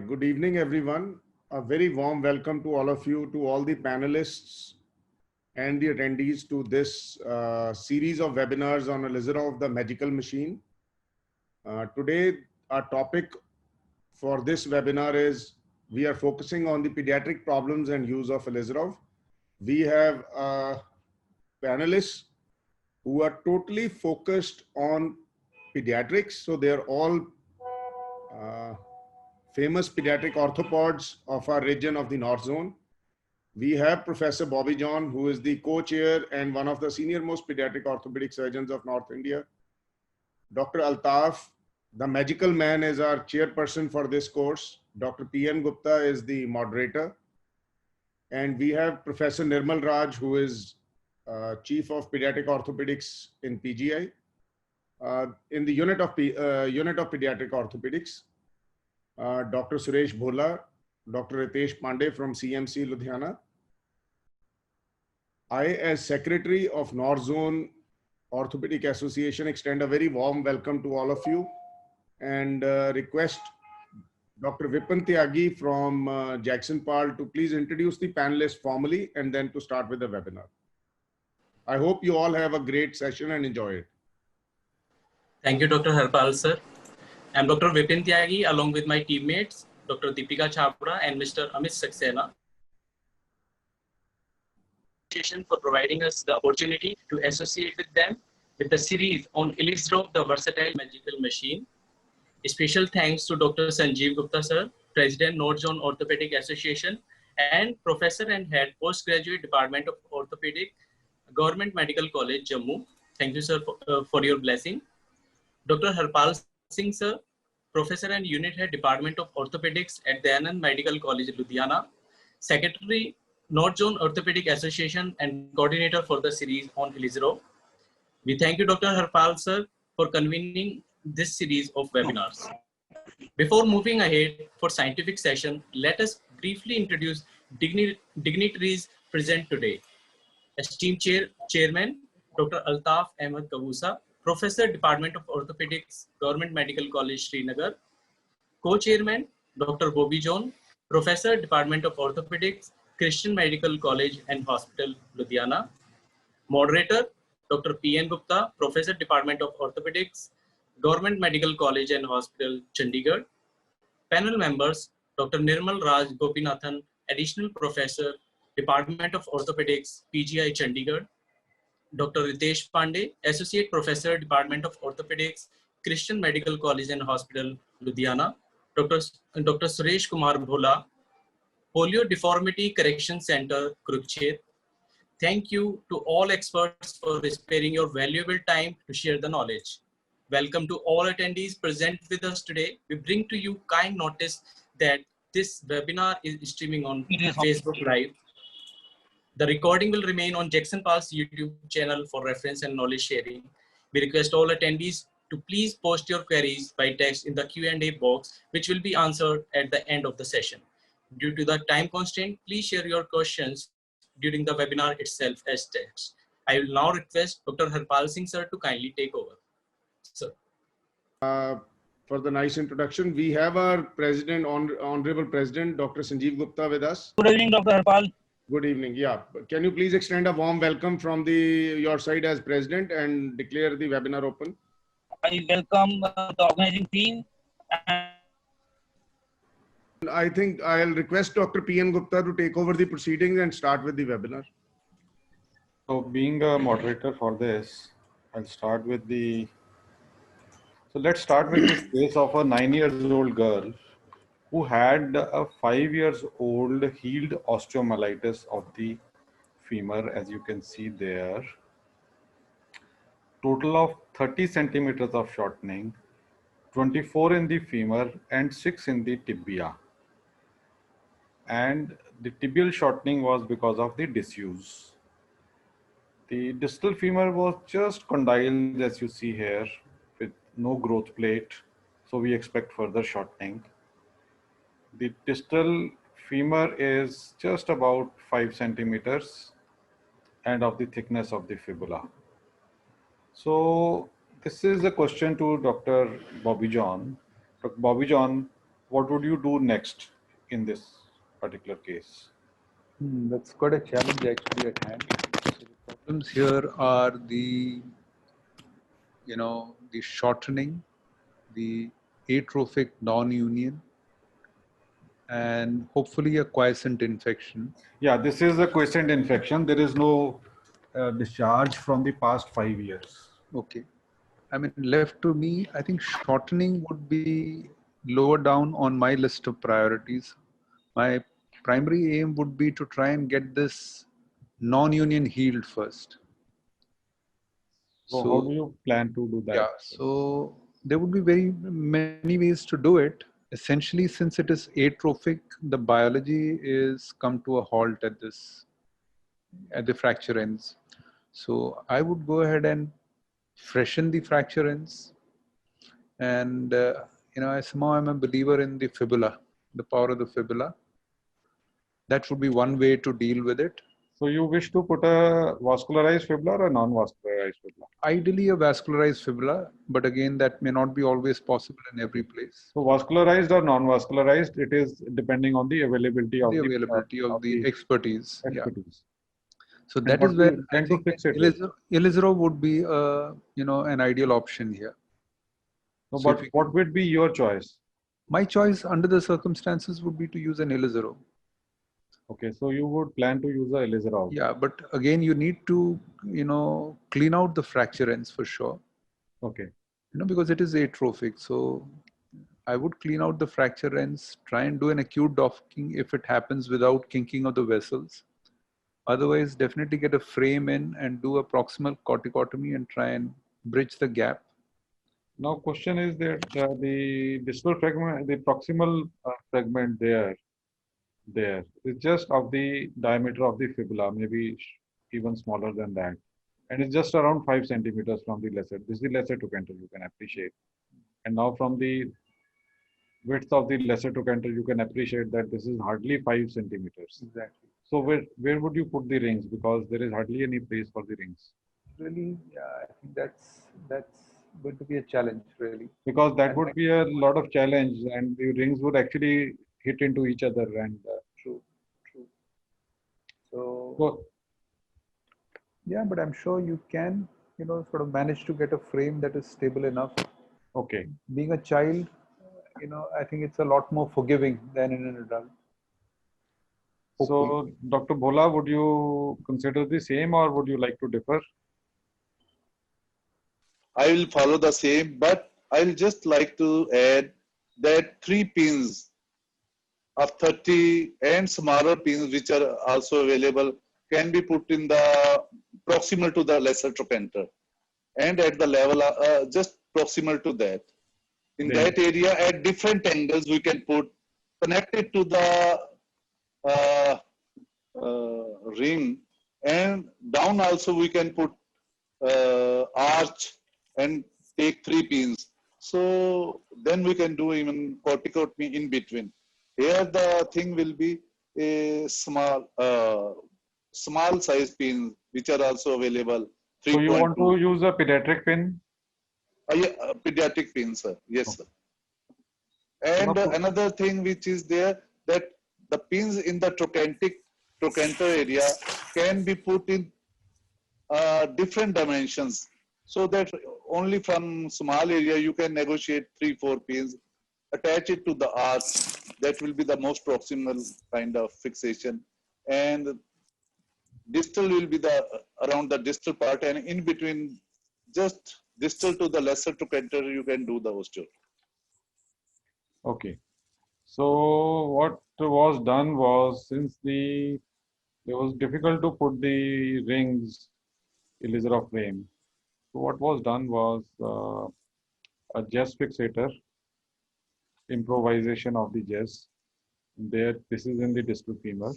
Good evening, everyone. A very warm welcome to all of you, to all the panelists and the attendees to this series of webinars on Elizarov, the magical machine. Today, our topic for this webinar is we are focusing on the pediatric problems and use of Elizarov. We have panelists who are totally focused on pediatrics. So they're all famous pediatric orthopods of our region of the North Zone. We have Professor Bobby John, who is the co-chair and one of the senior most pediatric orthopedic surgeons of North India. Dr. Altaf, the magical man, is our chairperson for this course. Dr. P.N. Gupta is the moderator. And we have Professor Nirmal Raj, who is Chief of Pediatric Orthopedics in PGI, in the unit of Pediatric Orthopedics. Dr. Suresh Bhola, Dr. Ritesh Pandey from CMC Ludhiana. I, as Secretary of North Zone Orthopedic Association, extend a very warm welcome to all of you and request Dr. Vipin Tyagi from Jackson Pal to please introduce the panelists formally and then to start with the webinar. I hope you all have a great session and enjoy it. Thank you, Dr. Harpal, sir. I'm Dr. Vipin Tyagi, along with my teammates, Dr. Deepika Chhabra and Mr. Amit Saxena, for providing us the opportunity to associate with them with the series on Elizarov, the versatile magical machine. A special thanks to Dr. Sanjeev Gupta, sir, President, North Zone Orthopedic Association, and Professor and Head, Postgraduate Department of Orthopedic, Government Medical College, Jammu. Thank you, sir, for your blessing. Dr. Harpal Singh, sir, Professor and Unit Head, Department of Orthopedics at Dayanand Medical College, Ludhiana, Secretary, North Zone Orthopedic Association and Coordinator for the series on Elizarov. We thank you, Dr. Harpal, sir, for convening this series of webinars. Before moving ahead for scientific session, let us briefly introduce dignitaries present today. Esteemed Chairman, Dr. Altaf Ahmed Kabusa, Professor, Department of Orthopedics, Government Medical College, Srinagar. Co-Chairman, Dr. Bobby John, Professor, Department of Orthopedics, Christian Medical College and Hospital, Ludhiana. Moderator, Dr. P.N. Gupta, Professor, Department of Orthopedics, Government Medical College and Hospital, Chandigarh. Panel members, Dr. Nirmal Raj Gopinathan, Additional Professor, Department of Orthopedics, PGI, Chandigarh. Dr. Ritesh Pandey, Associate Professor, Department of Orthopedics, Christian Medical College and Hospital, Ludhiana. Dr. Suresh Kumar Bhola, Polio Deformity Correction Center, Kurukshetra. Thank you to all experts for sparing your valuable time to share the knowledge. Welcome to all attendees present with us today. We bring to you kind notice that this webinar is streaming on Facebook Live. The recording will remain on Jackson Pal's YouTube channel for reference and knowledge sharing. We request all attendees to please post your queries by text in the Q&A box, which will be answered at the end of the session. Due to the time constraint, please share your questions during the webinar itself as text. I will now request Dr. Harpal Singh, sir, to kindly take over. Sir. For the nice introduction, we have our President, Honorable President, Dr. Sanjeev Gupta with us. Good evening, Dr. Harpal. Good evening. Yeah. Can you please extend a warm welcome from your side as President and declare the webinar open? I welcome the organizing team. I think I'll request Dr. P.N. Gupta to take over the proceedings and start with the webinar. So being a moderator for this, I'll start with so let's start with this case of a 9-year-old girl who had a 5-year-old healed osteomyelitis of the femur, as you can see there. Total of 30 centimeters of shortening, 24 in the femur and 6 in the tibia. And the tibial shortening was because of the disuse. The distal femur was just condyle, as you see here, with no growth plate. So we expect further shortening. The distal femur is just about 5 centimeters and of the thickness of the fibula. So this is a question to Dr. Bobby John. Dr. Bobby John, what would you do next in this particular case? That's quite a challenge actually at hand. So the problems here are the shortening, the atrophic non-union, and hopefully a quiescent infection. Yeah, this is a quiescent infection. There is no discharge from the past 5 years. Okay. I mean, left to me, I think shortening would be lower down on my list of priorities. My primary aim would be to try and get this non-union healed first. So how do you plan to do that? Yeah, so there would be very many ways to do it. Essentially, since it is atrophic, the biology is come to a halt at the fracture ends. So I would go ahead and freshen the fracture ends. And, I'm a believer in the fibula, the power of the fibula. That would be one way to deal with it. So you wish to put a vascularized fibula or a non-vascularized fibula? Ideally a vascularized fibula, but again, that may not be always possible in every place. So vascularized or non-vascularized, it is depending on the availability of the expertise. Yeah. So And that what is do where you tend to fix it with? Ilizarov would be an ideal option here. No, So but what would be your choice? My choice under the circumstances would be to use an Ilizarov. Okay, so you would plan to use a Ilizarov. Yeah, but again, you need to, clean out the fracture ends for sure. Okay. Because it is atrophic. So I would clean out the fracture ends, try and do an acute docking if it happens without kinking of the vessels. Otherwise, definitely get a frame in and do a proximal corticotomy and try and bridge the gap. Now, question is that the distal fragment, the proximal fragment there is just of the diameter of the fibula, maybe even smaller than that. And it's just around 5 centimeters from the lesser. This is the lesser trochanter, you can appreciate. And now from the width of the lesser trochanter, you can appreciate that this is hardly 5 centimeters. Exactly. So where would you put the rings? Because there is hardly any place for the rings. Really, yeah, I think that's going to be a challenge, really. Because that would be a lot of challenge, and the rings would actually hit into each other. And True. So yeah, but I'm sure you can, sort of manage to get a frame that is stable enough. Okay. Being a child, I think it's a lot more forgiving than in an adult. So, Dr. Bhola, would you consider the same or would you like to differ? I will follow the same, but I will just like to add that 3 pins of 30 and smaller pins which are also available can be put in the proximal to the lesser trochanter and at the level just proximal to that. In that area at different angles we can put connected to the ring, and down also we can put arch and take 3 pins. So then we can do even corticotomy in between. Here the thing will be a small size pins which are also available. So you want to use a pediatric pin? Yeah, pediatric pin, sir. Yes, sir. And another thing which is there, that the pins in the trochanter area can be put in different dimensions, so that only from small area you can negotiate 3-4 pins, attach it to the arch. That will be the most proximal kind of fixation, and distal will be the around the distal part, and in between, just distal to the lesser trochanter, you can do the osteo. Okay. So what was done was, since it was difficult to put the rings Ilizarov frame, so what was done was a Jess fixator, improvisation of the Jess. This is in the distal femur.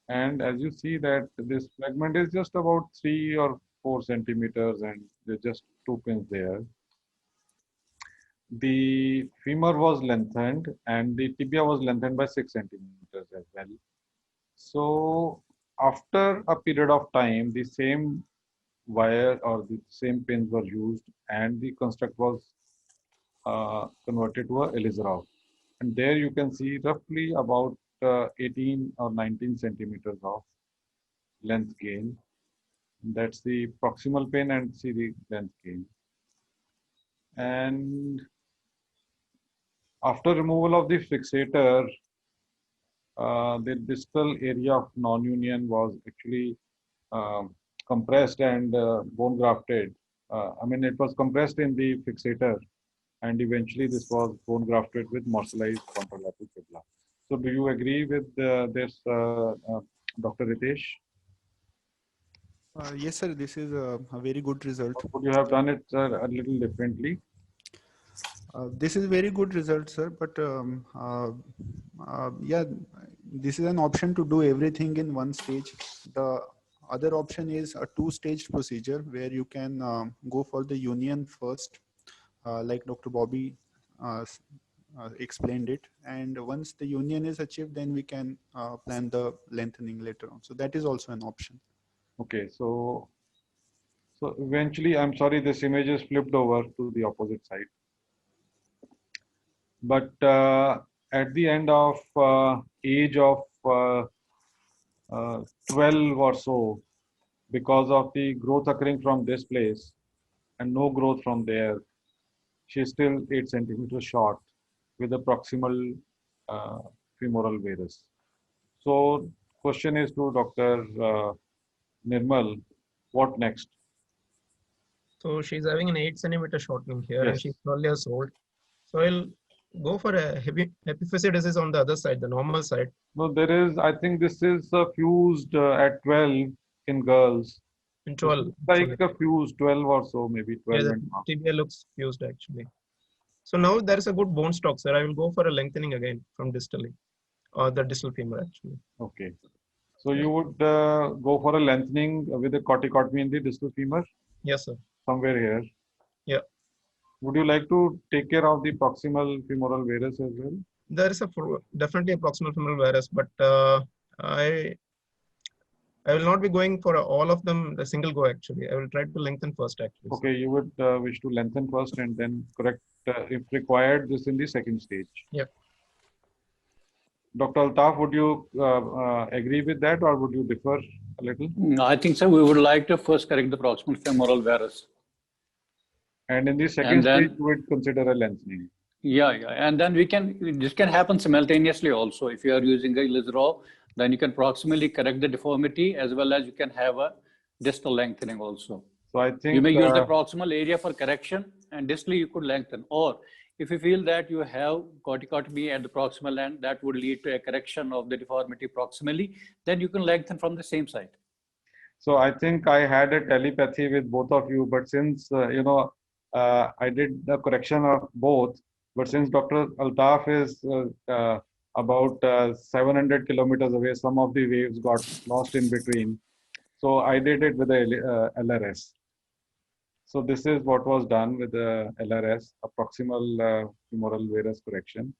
And as you see that this fragment is just about 3 or 4 centimeters and there's just 2 pins there. The femur was lengthened and the tibia was lengthened by 6 centimeters as well. So after a period of time, the same wire or the same pins were used and the construct was converted to a Ilizarov. And there you can see roughly about 18 or 19 centimeters of length gain. That's the proximal pin and see the length gain. And after removal of the fixator, the distal area of non-union was actually compressed and bone grafted. I mean, it was compressed in the fixator, and eventually this was bone grafted with morcellized contralateral fibula. So, do you agree with this, Dr. Ritesh? Yes, sir. This is a very good result. Or would you have done it a little differently? This is very good result, sir. But yeah, this is an option to do everything in one stage. The other option is a two-stage procedure where you can go for the union first, like Dr. Bobby explained it. And once the union is achieved, then we can plan the lengthening later on. So that is also an option. Okay, so eventually, I'm sorry, this image is flipped over to the opposite side. But at the end of age of 12 or so, because of the growth occurring from this place and no growth from there, she's still 8 centimeters short with a proximal femoral varus. So, question is to Dr. Nirmal, what next? So she's having an 8 centimeter shortening here, and Yes. she's 12 years old. So I'll go for a epiphysiodesis on the other side, the normal side. No, there is, I think this is fused at 12 in girls. In 12. Like a fused 12 or so, maybe 12 Yeah, and the half. tibia looks fused actually. So now there is a good bone stock, sir. I will go for a lengthening again from distally, or the distal femur actually. Okay. So you would go for a lengthening with a corticotomy in the distal femur, Yes, sir. somewhere here. Yeah. Would you like to take care of the proximal femoral varus as well? There is definitely a proximal femoral varus, but I will not be going for all of them a single go actually. I will try to lengthen first actually. Okay, you would wish to lengthen first and then correct, if required, this in the second stage. Yeah. Dr. Altaf, would you agree with that or would you differ a little? I think so. We would like to first correct the proximal femoral varus. And in the second And then- stage, you would consider a lengthening. Yeah. And then this can happen simultaneously also. If you are using a Ilizro, then you can proximally correct the deformity as well as you can have a distal lengthening also. So I think You may use the proximal area for correction and distally you could lengthen. Or if you feel that you have corticotomy at the proximal end, that would lead to a correction of the deformity proximally, then you can lengthen from the same side. So I think I had a telepathy with both of you, but since I did the correction of both, but since Dr. Altaf is about 700 kilometers away, some of the waves got lost in between. So I did it with the LRS. So this is what was done with the LRS, a proximal femoral varus correction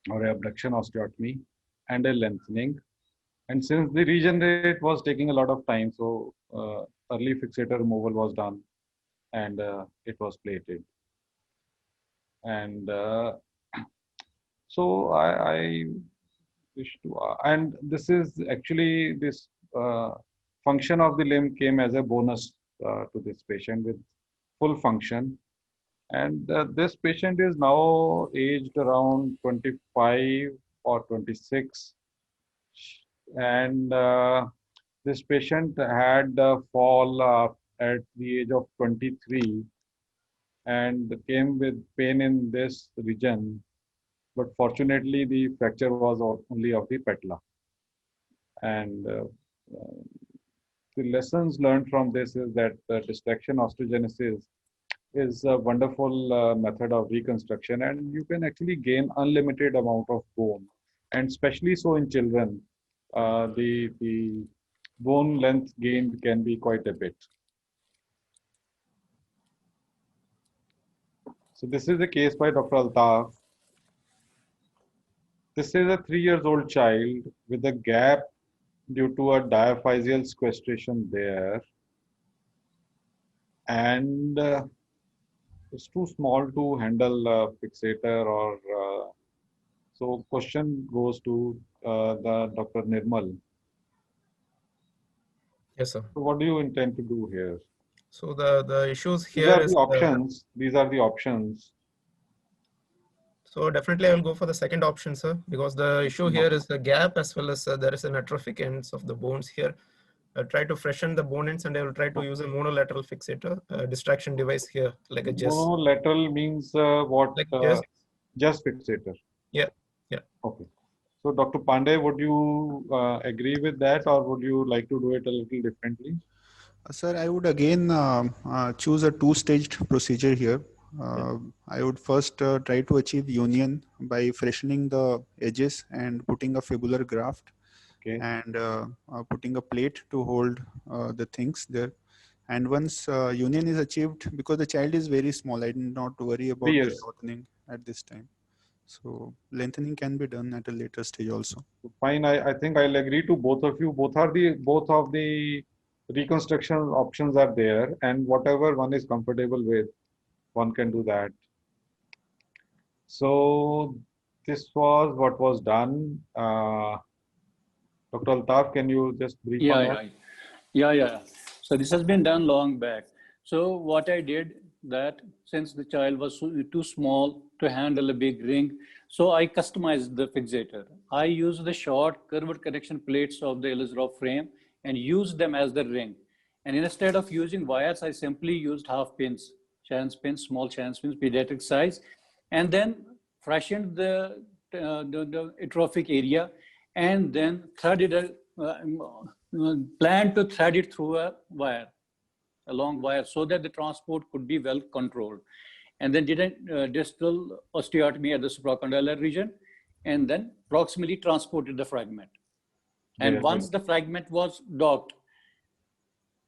or abduction osteotomy and a lengthening. And since the regenerate was taking a lot of time, so early fixator removal was done and it was plated. And so I wish to, and this is actually this function of the limb came as a bonus to this patient with full function. And this patient is now aged around 25 or 26. And this patient had a fall at the age of 23 and came with pain in this region. But fortunately, the fracture was only of the patella. And the lessons learned from this is that distraction osteogenesis is a wonderful method of reconstruction, and you can actually gain unlimited amount of bone, and especially so in children, the bone length gained can be quite a bit. So this is a case by Dr. Altaf. This is a 3-year-old child with a gap due to a diaphyseal sequestration there, and it's too small to handle a fixator or So question goes to the Dr. Nirmal. Yes, sir. So what do you intend to do here? So the issues These here are is the options. These are the options. so definitely I will go for the second option, sir, because the issue here is the gap as well as there is an atrophic ends of the bones here. I'll try to freshen the bone ends and I will try to use a monolateral fixator, a distraction device here, like a JES. Monolateral means what? Like JES. Just fixator. Yeah, yeah. Okay. So Dr. Pandey, would you agree with that, or would you like to do it a little differently? Sir, I would again choose a two-staged procedure here. I would first try to achieve union by freshening the edges and putting a fibular graft, Okay. and putting a plate to hold the things there. And once union is achieved, because the child is very small, I did not worry about the Yes. shortening at this time. So lengthening can be done at a later stage also. Fine. I think I'll agree to both of you. Both of the reconstruction options are there, and whatever one is comfortable with, one can do that. So this was what was done. Dr. Altaf, can you just brief on that? Yeah. So this has been done long back. So what I did that since the child was too small to handle a big ring, so I customized the fixator. I used the short curved connection plates of the Ilizarov frame and used them as the ring. And instead of using wires, I simply used half pins, chance pins, small chance pins, pediatric size, and then freshened the atrophic area, and then threaded planned to thread it through a long wire, so that the transport could be well controlled. And then did a distal osteotomy at the supracondylar region, and then proximally transported the fragment. And once the fragment was docked,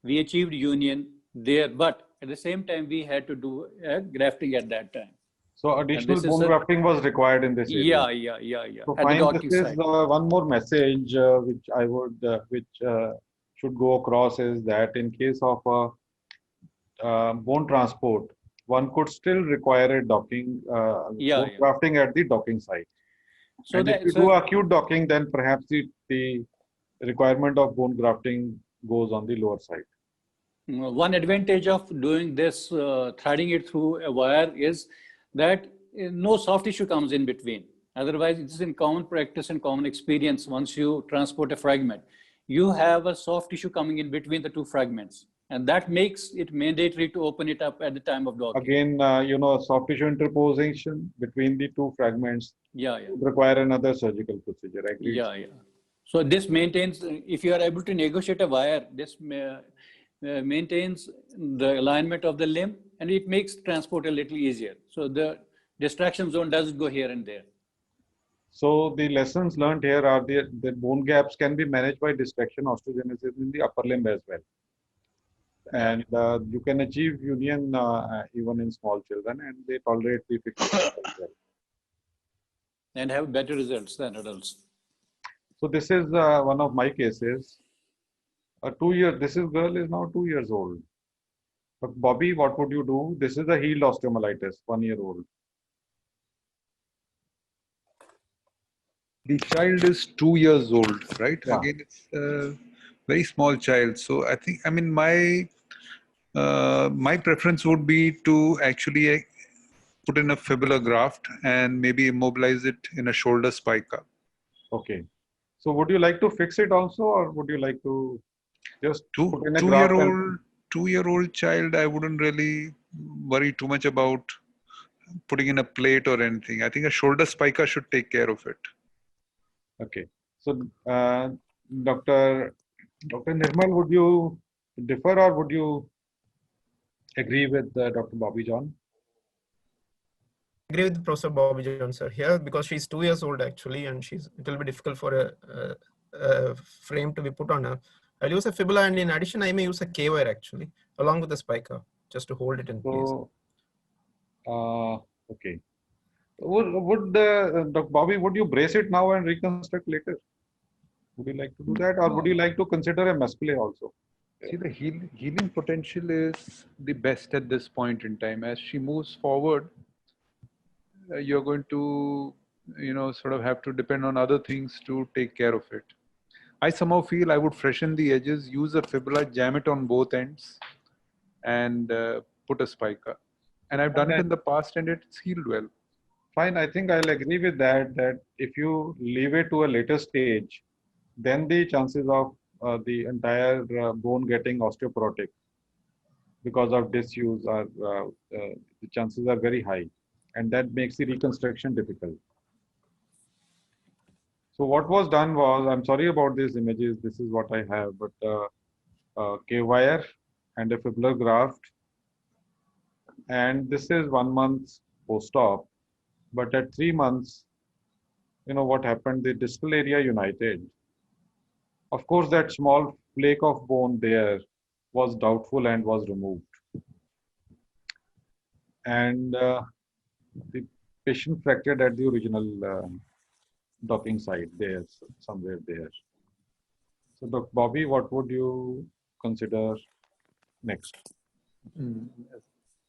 we achieved union there, but at the same time, we had to do grafting at that time. So additional bone grafting was required in this area. Yeah. So At the fine, docking this is site. one more message which I would, should go across, is that in case of bone transport, one could still require a docking, bone grafting at the docking site. So and if you do acute docking, then perhaps the requirement of bone grafting goes on the lower side. One advantage of doing this, threading it through a wire, is that no soft tissue comes in between. Otherwise, it's in common practice and common experience. Once you transport a fragment, you have a soft tissue coming in between the two fragments. And that makes it mandatory to open it up at the time of docking. Again, soft tissue interposition between the two fragments would require another surgical procedure. Agreed? Yeah. So this maintains, if you are able to negotiate a wire, this maintains the alignment of the limb, and it makes transport a little easier. So the distraction zone doesn't go here and there. So the lessons learned here are the bone gaps can be managed by distraction osteogenesis in the upper limb as well. And you can achieve union even in small children, and they tolerate the fixation as well. And have better results than adults. So this is one of my cases. This girl is now 2 years old. But Bobby, what would you do? This is a healed osteomyelitis, 1 year old. The child is 2 years old, right? Yeah. Again, it's a very small child. So I mean, my preference would be to actually put in a fibular graft and maybe immobilize it in a shoulder spica. Okay. So would you like to fix it also, or would you like to just put in a graft? 2-year-old child, I wouldn't really worry too much about putting in a plate or anything. I think a shoulder spica should take care of it. Okay. So, Dr. Nirmal, would you differ, or would you agree with Dr. Bobby John? I agree with Professor Bobby John, sir, here, because she's 2 years old actually, and it will be difficult for a frame to be put on her. I'll use a fibula, and in addition, I may use a K-wire actually, along with the spica, just to hold it in place. Okay. Dr. Bobby, would you brace it now and reconstruct later? Would you like to do that, or would you like to consider a mescale also? See, the healing potential is the best at this point in time. As she moves forward, you're going to sort of have to depend on other things to take care of it. I somehow feel I would freshen the edges, use a fibula, jam it on both ends, and put a spica. And I've done it in the past, and it's healed well. Fine, I think I'll agree with that, that if you leave it to a later stage, then the chances of the entire bone getting osteoporotic because of disuse are, the chances are very high. And that makes the reconstruction difficult. So what was done was, I'm sorry about these images, this is what I have, but K-wire and a fibular graft. And this is 1 month post-op. But at 3 months, what happened? The distal area united. Of course, that small flake of bone there was doubtful and was removed. And the patient fractured at the original docking site there, somewhere there. So, Dr. Bobby, what would you consider next?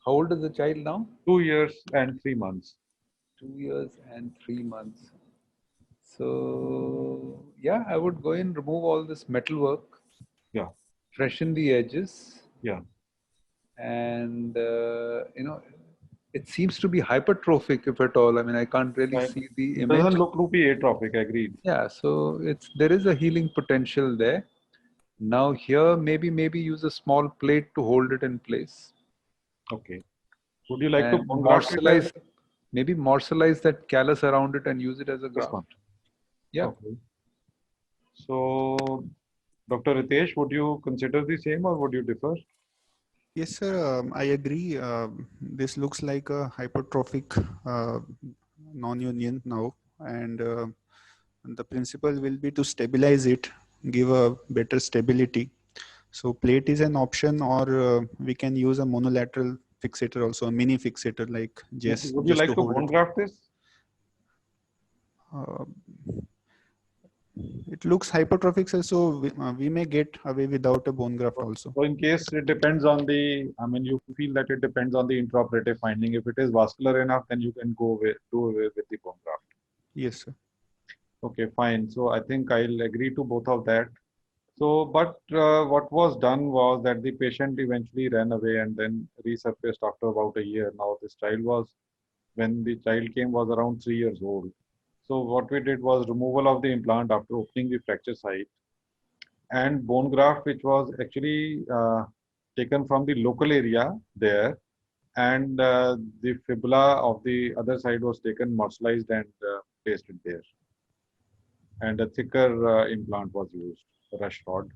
How old is the child now? 2 years and 3 months. 2 years and 3 months. So yeah, I would go and remove all this metal work. Yeah. Freshen the edges. Yeah. And it seems to be hypertrophic, if at all. I mean, I can't really see the image. It doesn't look to be atrophic, agreed. Yeah, so there is a healing potential there. Now here, maybe use a small plate to hold it in place. Okay. Would you like and to bone graft it morselize, maybe morselize that callus around it and use it as a graft. Yeah. Okay. So, Dr. Ritesh, would you consider the same or would you differ? Yes, sir. I agree. This looks like a hypertrophic non-union now, and the principle will be to stabilize it, give a better stability. So plate is an option, or we can use a monolateral fixator also, a mini fixator like just. Would you like to bone graft this? It looks hypertrophic, sir, so we may get away without a bone graft also. So in case it depends on the, I mean, you feel that it depends on the intraoperative finding. If it is vascular enough, then you can do away with the bone graft. Yes, sir. Okay, fine. So I think I'll agree to both of that. So, but what was done was that the patient eventually ran away and then resurfaced after about a year. Now this child was, when the child came, was around 3 years old. So what we did was removal of the implant after opening the fracture site and bone graft, which was actually taken from the local area there, and the fibula of the other side was taken, morsellized and placed it there. And a thicker implant was used, a rush rod.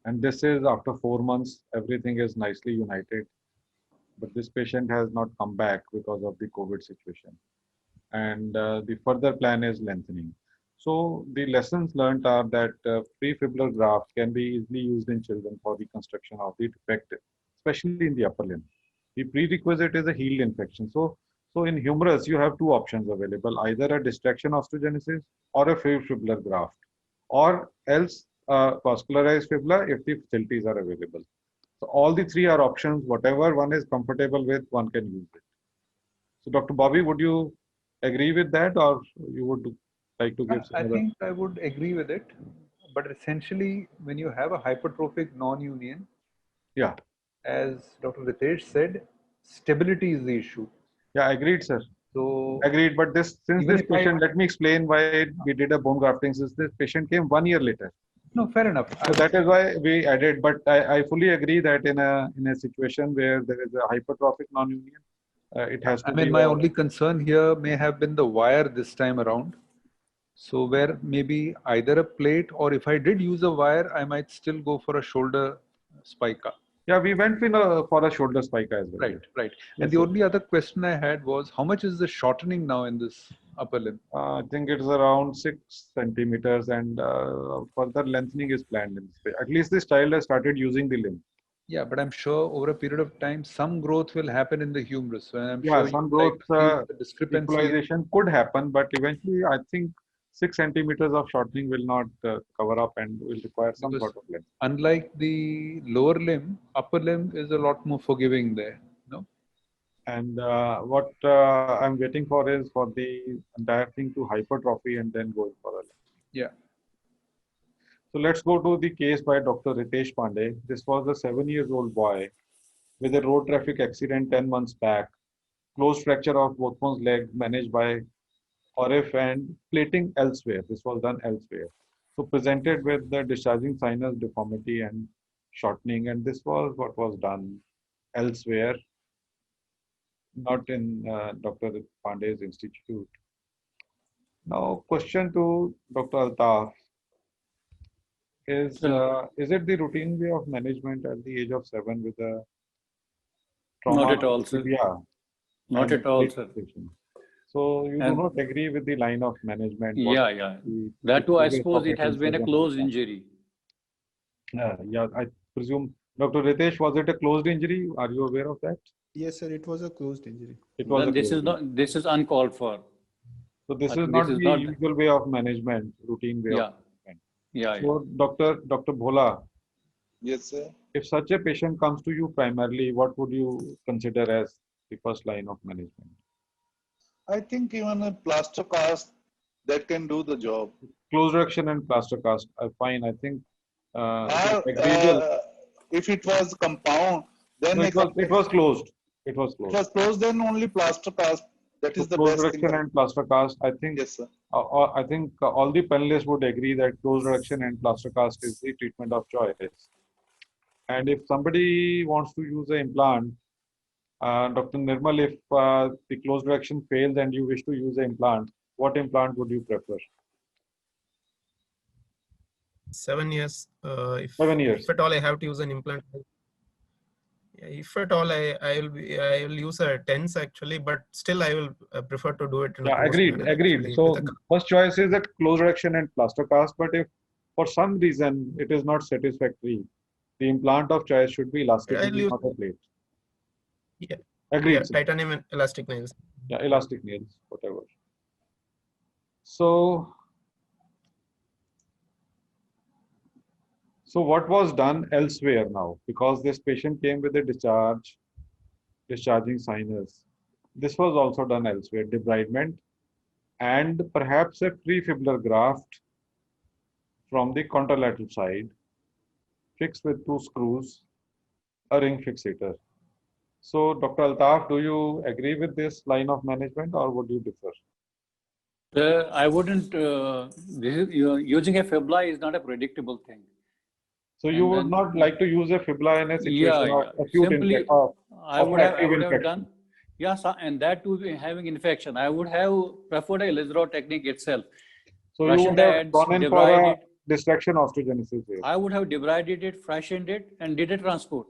And this is after 4 months, everything is nicely united. But this patient has not come back because of the COVID situation. And the further plan is lengthening. So the lessons learned are that prefibular graft can be easily used in children for reconstruction of the defect, especially in the upper limb. The prerequisite is a healed infection. So in humerus, you have two options available, either a distraction osteogenesis or a fibular graft, or else vascularized fibula if the facilities are available. So all the three are options. Whatever one is comfortable with, one can use it. So Dr. Bobby, would you agree with that, or you would like to give some I other? think I would agree with it. But essentially, when you have a hypertrophic non-union, yeah, as Dr. Ritesh said, stability is the issue. Yeah, agreed, sir. So agreed. But this, since this patient, let me explain why we did a bone grafting. Since this patient came 1 year later. No, fair enough. So that is why we added. But I fully agree that in a situation where there is a hypertrophic non-union, it has to be. I mean, my only concern here may have been the wire this time around. So where maybe either a plate, or if I did use a wire, I might still go for a shoulder spica. Yeah, we went for a shoulder spica as well. Right, right. Yes, And the only other question I had was, how much is the shortening now in this upper limb? I think it's around 6 centimeters, and further lengthening is planned. At least this child has started using the limb. Yeah, but I'm sure over a period of time, some growth will happen in the humerus. So I'm yeah, sure some growth discrepancy equalization could happen, but eventually I think 6 centimeters of shortening will not cover up and will require some sort of length. Unlike the lower limb, upper limb is a lot more forgiving there. No? And what I'm waiting for is for the entire thing to hypertrophy and then going for a. Yeah. So let's go to the case by Dr. Ritesh Pandey. This was a 7-year-old boy with a road traffic accident 10 months back, closed fracture of both one's leg managed by ORIF and plating elsewhere. This was done elsewhere. So presented with the discharging sinus deformity and shortening, and this was what was done elsewhere, not in Dr. Pandey's institute. Now, question to Dr. Altaf is it the routine way of management at the age of 7 with a trauma? Not at all, sir. Yeah. Not at all, sir. So you do And- not agree with the line of management? Yeah, yeah. That too, I suppose it has been a closed injury. Yeah, I presume. Dr. Ritesh, was it a closed injury? Are you aware of that? Yes, sir. It was a closed injury. It was. Then a this closed is not. This is uncalled for. So this I is think not this is the not- usual way of management, routine way Yeah. of management. Yeah. So Dr. Bhola, Yes, sir. if such a patient comes to you primarily, what would you consider as the first line of management? I think even a plaster cast that can do the job. Close reaction and plaster cast are fine. I think Or, agreeable. if it was compound, then No, it was closed. It was It closed. was closed, then only plaster cast. That is the Close best thing. reaction and plaster cast. I think. Yes, sir. I think all the panelists would agree that close reaction and plaster cast is the treatment of choice. And if somebody wants to use an implant, Dr. Nirmal, if the closed reaction fails and you wish to use an implant, what implant would you prefer? 7 years. If 7 years. If at all I have to use an implant. Yeah, if at all I will use a TENS actually, but still I will prefer to do it in a Yeah, closed agreed, manner, agreed. actually, So with a- first choice is a close reaction and plaster cast, but if for some reason it is not satisfactory, the implant of choice should be elastic, I'll use- not a plate. Yeah. Agreed. Yeah, sir. titanium and elastic nails. Yeah, elastic nails, whatever. So what was done elsewhere now? Because this patient came with a discharging sinus. This was also done elsewhere, debridement and perhaps a prefibrillar graft from the contralateral side, fixed with 2 screws, a ring fixator. So, Dr. Altaf, do you agree with this line of management or would you differ? I wouldn't. Using a fibula is not a predictable thing. So you And would then- not like to use a fibula in a situation Yeah, of yeah. acute Simply, infection. I of would have active infection. done. Yes, and that too having infection. I would have preferred a Lisrow technique itself. So you Russian would have dads, gone in for a debrided. distraction osteogenesis here. I would have debrided it, freshened it, and did a transport.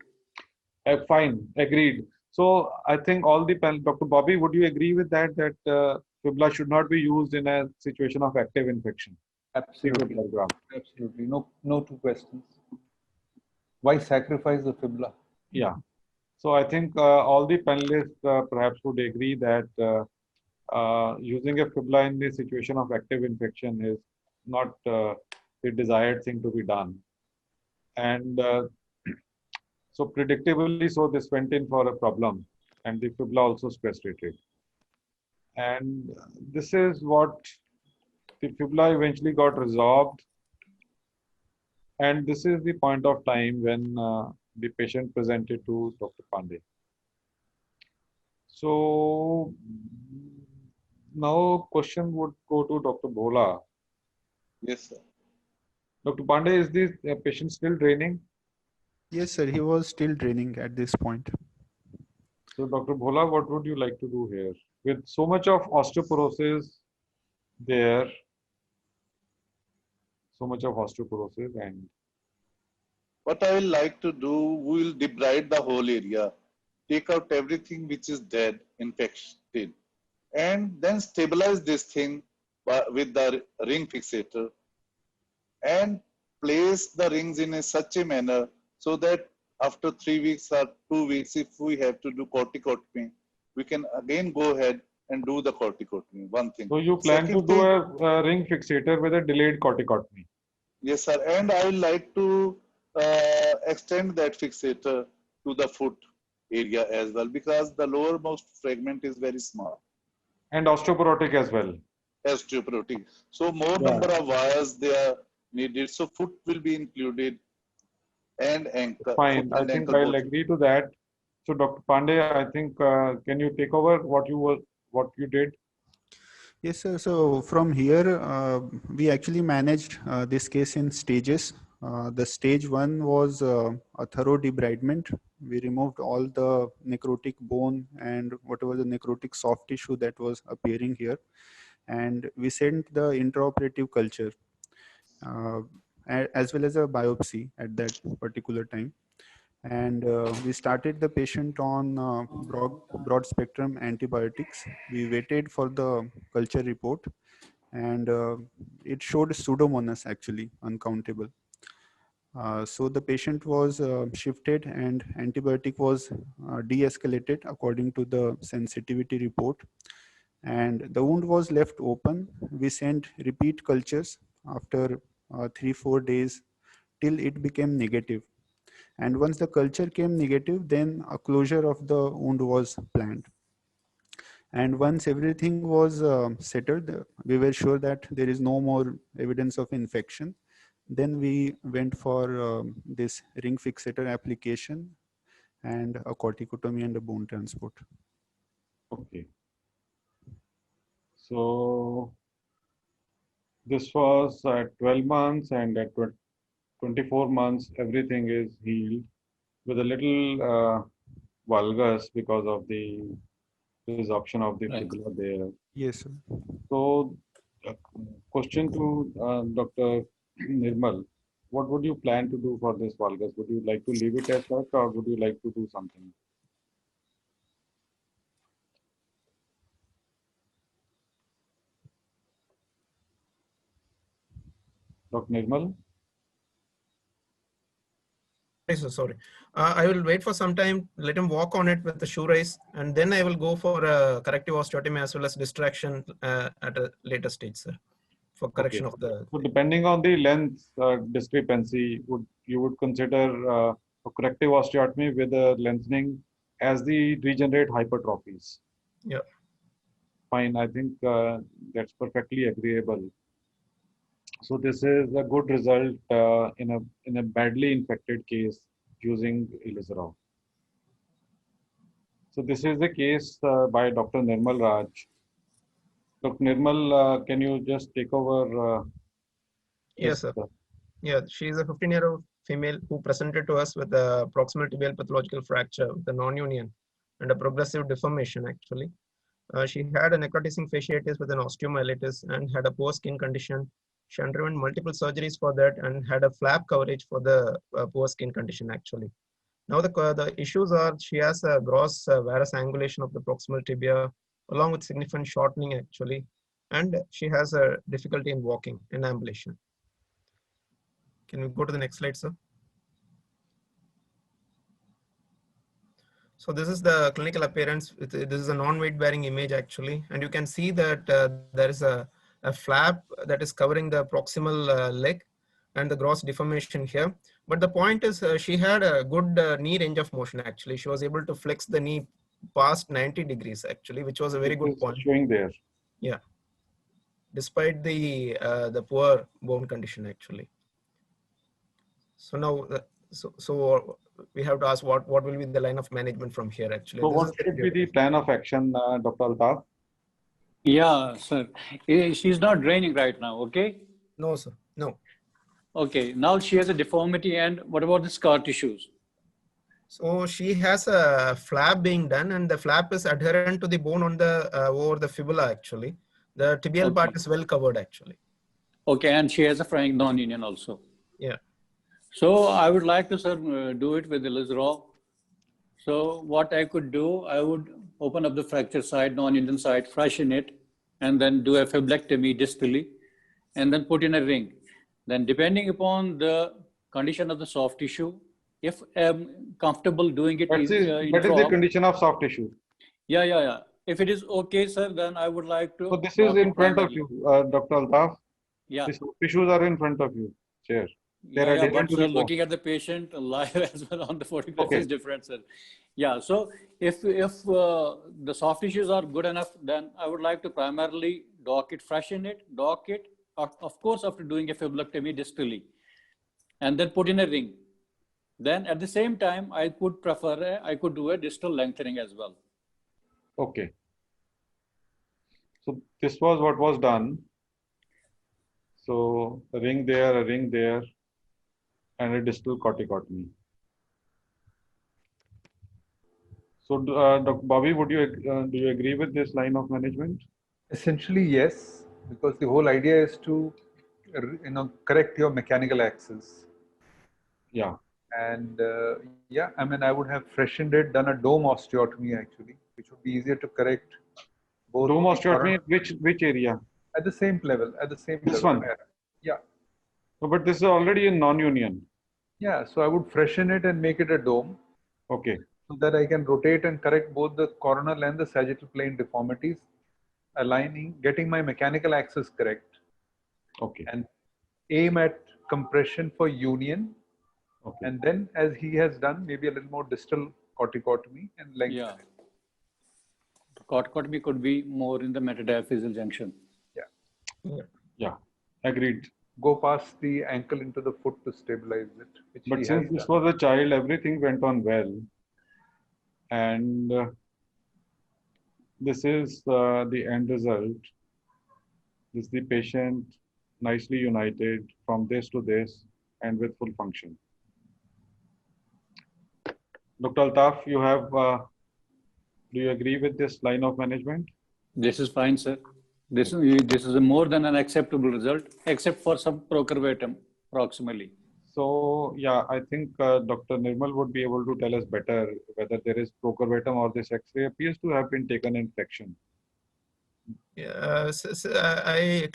Fine, agreed. So I think all the Dr. Bobby, would you agree with that fibula should not be used in a situation of active infection? Absolutely. Fibrillar graft. Absolutely. No two questions. Why sacrifice the fibula? Yeah. So I think all the panelists perhaps would agree that using a fibula in the situation of active infection is not the desired thing to be done. And so predictably, so this went in for a problem and the fibula also stress rated. And this is what the fibula eventually got resolved. And this is the point of time when the patient presented to Dr. Pandey. So now question would go to Dr. Bhola. Yes, sir. Dr. Pandey, is this patient still draining? Yes, sir. He was still draining at this point. So Dr. Bhola, what would you like to do here? With so much of osteoporosis there, so much of osteoporosis and What I will like to do, we will debride the whole area, take out everything which is dead, infected, and then stabilize this thing with the ring fixator and place the rings in such a manner so that after 3 weeks or 2 weeks, if we have to do corticotomy, we can again go ahead and do the corticotomy. One thing. so you plan to Second do thing- a ring fixator with a delayed corticotomy. Yes, sir. And I would like to extend that fixator to the foot area as well, because the lowermost fragment is very small, And osteoporotic as well. osteoporotic. So more Yeah. number of wires they are needed. So foot will be included and ankle, Fine. foot I and think ankle I'll both. agree to that. So Dr. Pandey, I think can you take over what you did? Yes, sir. So from here, we actually managed this case in stages. The stage one was a thorough debridement. We removed all the necrotic bone and whatever the necrotic soft tissue that was appearing here. And we sent the intraoperative culture uh, as well as a biopsy at that particular time. And we started the patient on broad spectrum antibiotics. We waited for the culture report, and it showed pseudomonas, actually uncountable. So the patient was shifted and antibiotic was de-escalated according to the sensitivity report, and the wound was left open. We sent repeat cultures after 3-4 days till it became negative. And once the culture came negative, then a closure of the wound was planned. And once everything was settled, we were sure that there is no more evidence of infection. Then we went for this ring fixator application and a corticotomy and a bone transport. Okay. So this was at 12 months, and at 24 months, everything is healed with a little valgus because of the resorption of the Right. fibula there. Yes, sir. So, question to Dr. Nirmal, what would you plan to do for this valgus? Would you like to leave it as such, or would you like to do something? Dr. Nirmal? Sorry. I will wait for some time, let him walk on it with the shoe raise, and then I will go for a corrective osteotomy as well as distraction at a later stage, sir, for correction of the. So depending on the length discrepancy, you would consider a corrective osteotomy with a lengthening as the regenerate hypertrophies. Yeah. Fine, I think that's perfectly agreeable. So this is a good result in a badly infected case using Ilizarov. So this is the case by Dr. Nirmal Raj. Dr. Nirmal, can you just take over? Yes, sir. Yeah, she is a 15-year-old female who presented to us with a proximal tibial pathological fracture with a non-union and a progressive deformation, actually. She had a necrotizing fasciitis with an osteomyelitis and had a poor skin condition. She underwent multiple surgeries for that and had a flap coverage for the poor skin condition, actually. Now the issues are she has a gross varus angulation of the proximal tibia along with significant shortening, actually, and she has a difficulty in walking, in ambulation. Can we go to the next slide, sir? So this is the clinical appearance. This is a non-weight bearing image, actually, and you can see that there is a flap that is covering the proximal leg and the gross deformation here. But the point is she had a good knee range of motion, actually. She was able to flex the knee past 90 degrees, actually, which was a very good point. Showing there. Yeah. Despite the poor bone condition, actually. So now, so we have to ask what will be the line of management from here, actually. So what should be the plan of action, Dr. Altaf? Yeah, sir. She's not draining right now, okay? No, sir. No. Okay, now she has a deformity, and what about the scar tissues? So she has a flap being done, and the flap is adherent to the bone on the over the fibula, actually. The tibial part is well covered, actually. Okay, and she has a frank non-union also. Yeah. So I would like to, sir, do it with the Ilizarov. So what I could do, I would open up the fracture side, non-union side, freshen it, and then do a fiblectomy distally, and then put in a ring. Then depending upon the condition of the soft tissue, if I'm comfortable doing it. What is the condition of soft tissue? Yeah. If it is okay, sir, then I would like to. So this is in front of you, Dr. Altaf. Yeah. The soft tissues are in front of you, chair. There are different to the looking at the patient live as well on the photograph Okay. is different, sir. Yeah, so if the soft tissues are good enough, then I would like to primarily dock it, freshen it, dock it, of course, after doing a fibulectomy distally, and then put in a ring. Then at the same time, I could do a distal lengthening as well. Okay. So this was what was done. So a ring there, and a distal corticotomy. So, Dr. Bobby, do you agree with this line of management? Essentially, yes, because the whole idea is to, correct your mechanical axis. Yeah. And yeah, I mean, I would have freshened it, done a dome osteotomy actually, which would be easier to correct both. Dome osteotomy, which area? At the same level, at the same This level. one? Yeah. No, but this is already in non-union. Yeah, so I would freshen it and make it a dome. Okay. So that I can rotate and correct both the coronal and the sagittal plane deformities, getting my mechanical axis correct. Okay. And aim at compression for union. Okay. And then, as he has done, maybe a little more distal corticotomy and lengthen. Yeah. Corticotomy could be more in the metadiaphyseal junction. Yeah. Yeah. Agreed. Go past the ankle into the foot to stabilize it. But since this was a child, everything went on well. And this is the end result. This is the patient nicely united from this to this and with full function. Dr. Altaf, you have, do you agree with this line of management? This is fine, sir. This is a more than an acceptable result, except for some procurvatum proximally. So, yeah, I think Dr. Nirmal would be able to tell us better whether there is procurvatum or this X-ray appears to have been taken in flexion. Yeah,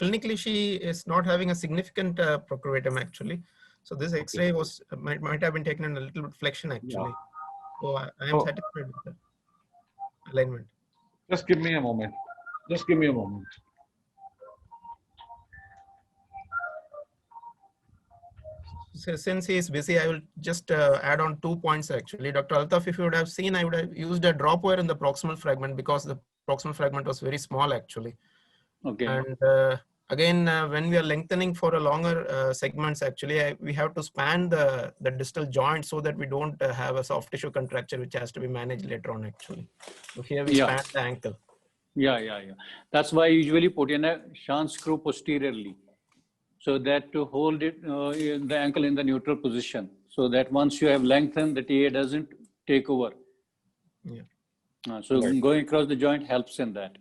clinically she is not having a significant procurvatum actually. So this X-ray was might have been taken in a little bit flexion actually. Yeah. So I am satisfied with the alignment. Just give me a moment. Just give me a moment. So since he is busy, I will just add on 2 points actually. Dr. Altaf, if you would have seen, I would have used a drop wire in the proximal fragment because the proximal fragment was very small actually. Okay. And again, when we are lengthening for a longer segments, actually, we have to span the distal joint so that we don't have a soft tissue contracture, which has to be managed later on actually. So here we span the ankle. Yeah. That's why I usually put in a shank screw posteriorly, so that to hold it the ankle in the neutral position, so that once you have lengthened, the TA doesn't take over. Yeah. So going across the joint helps in that.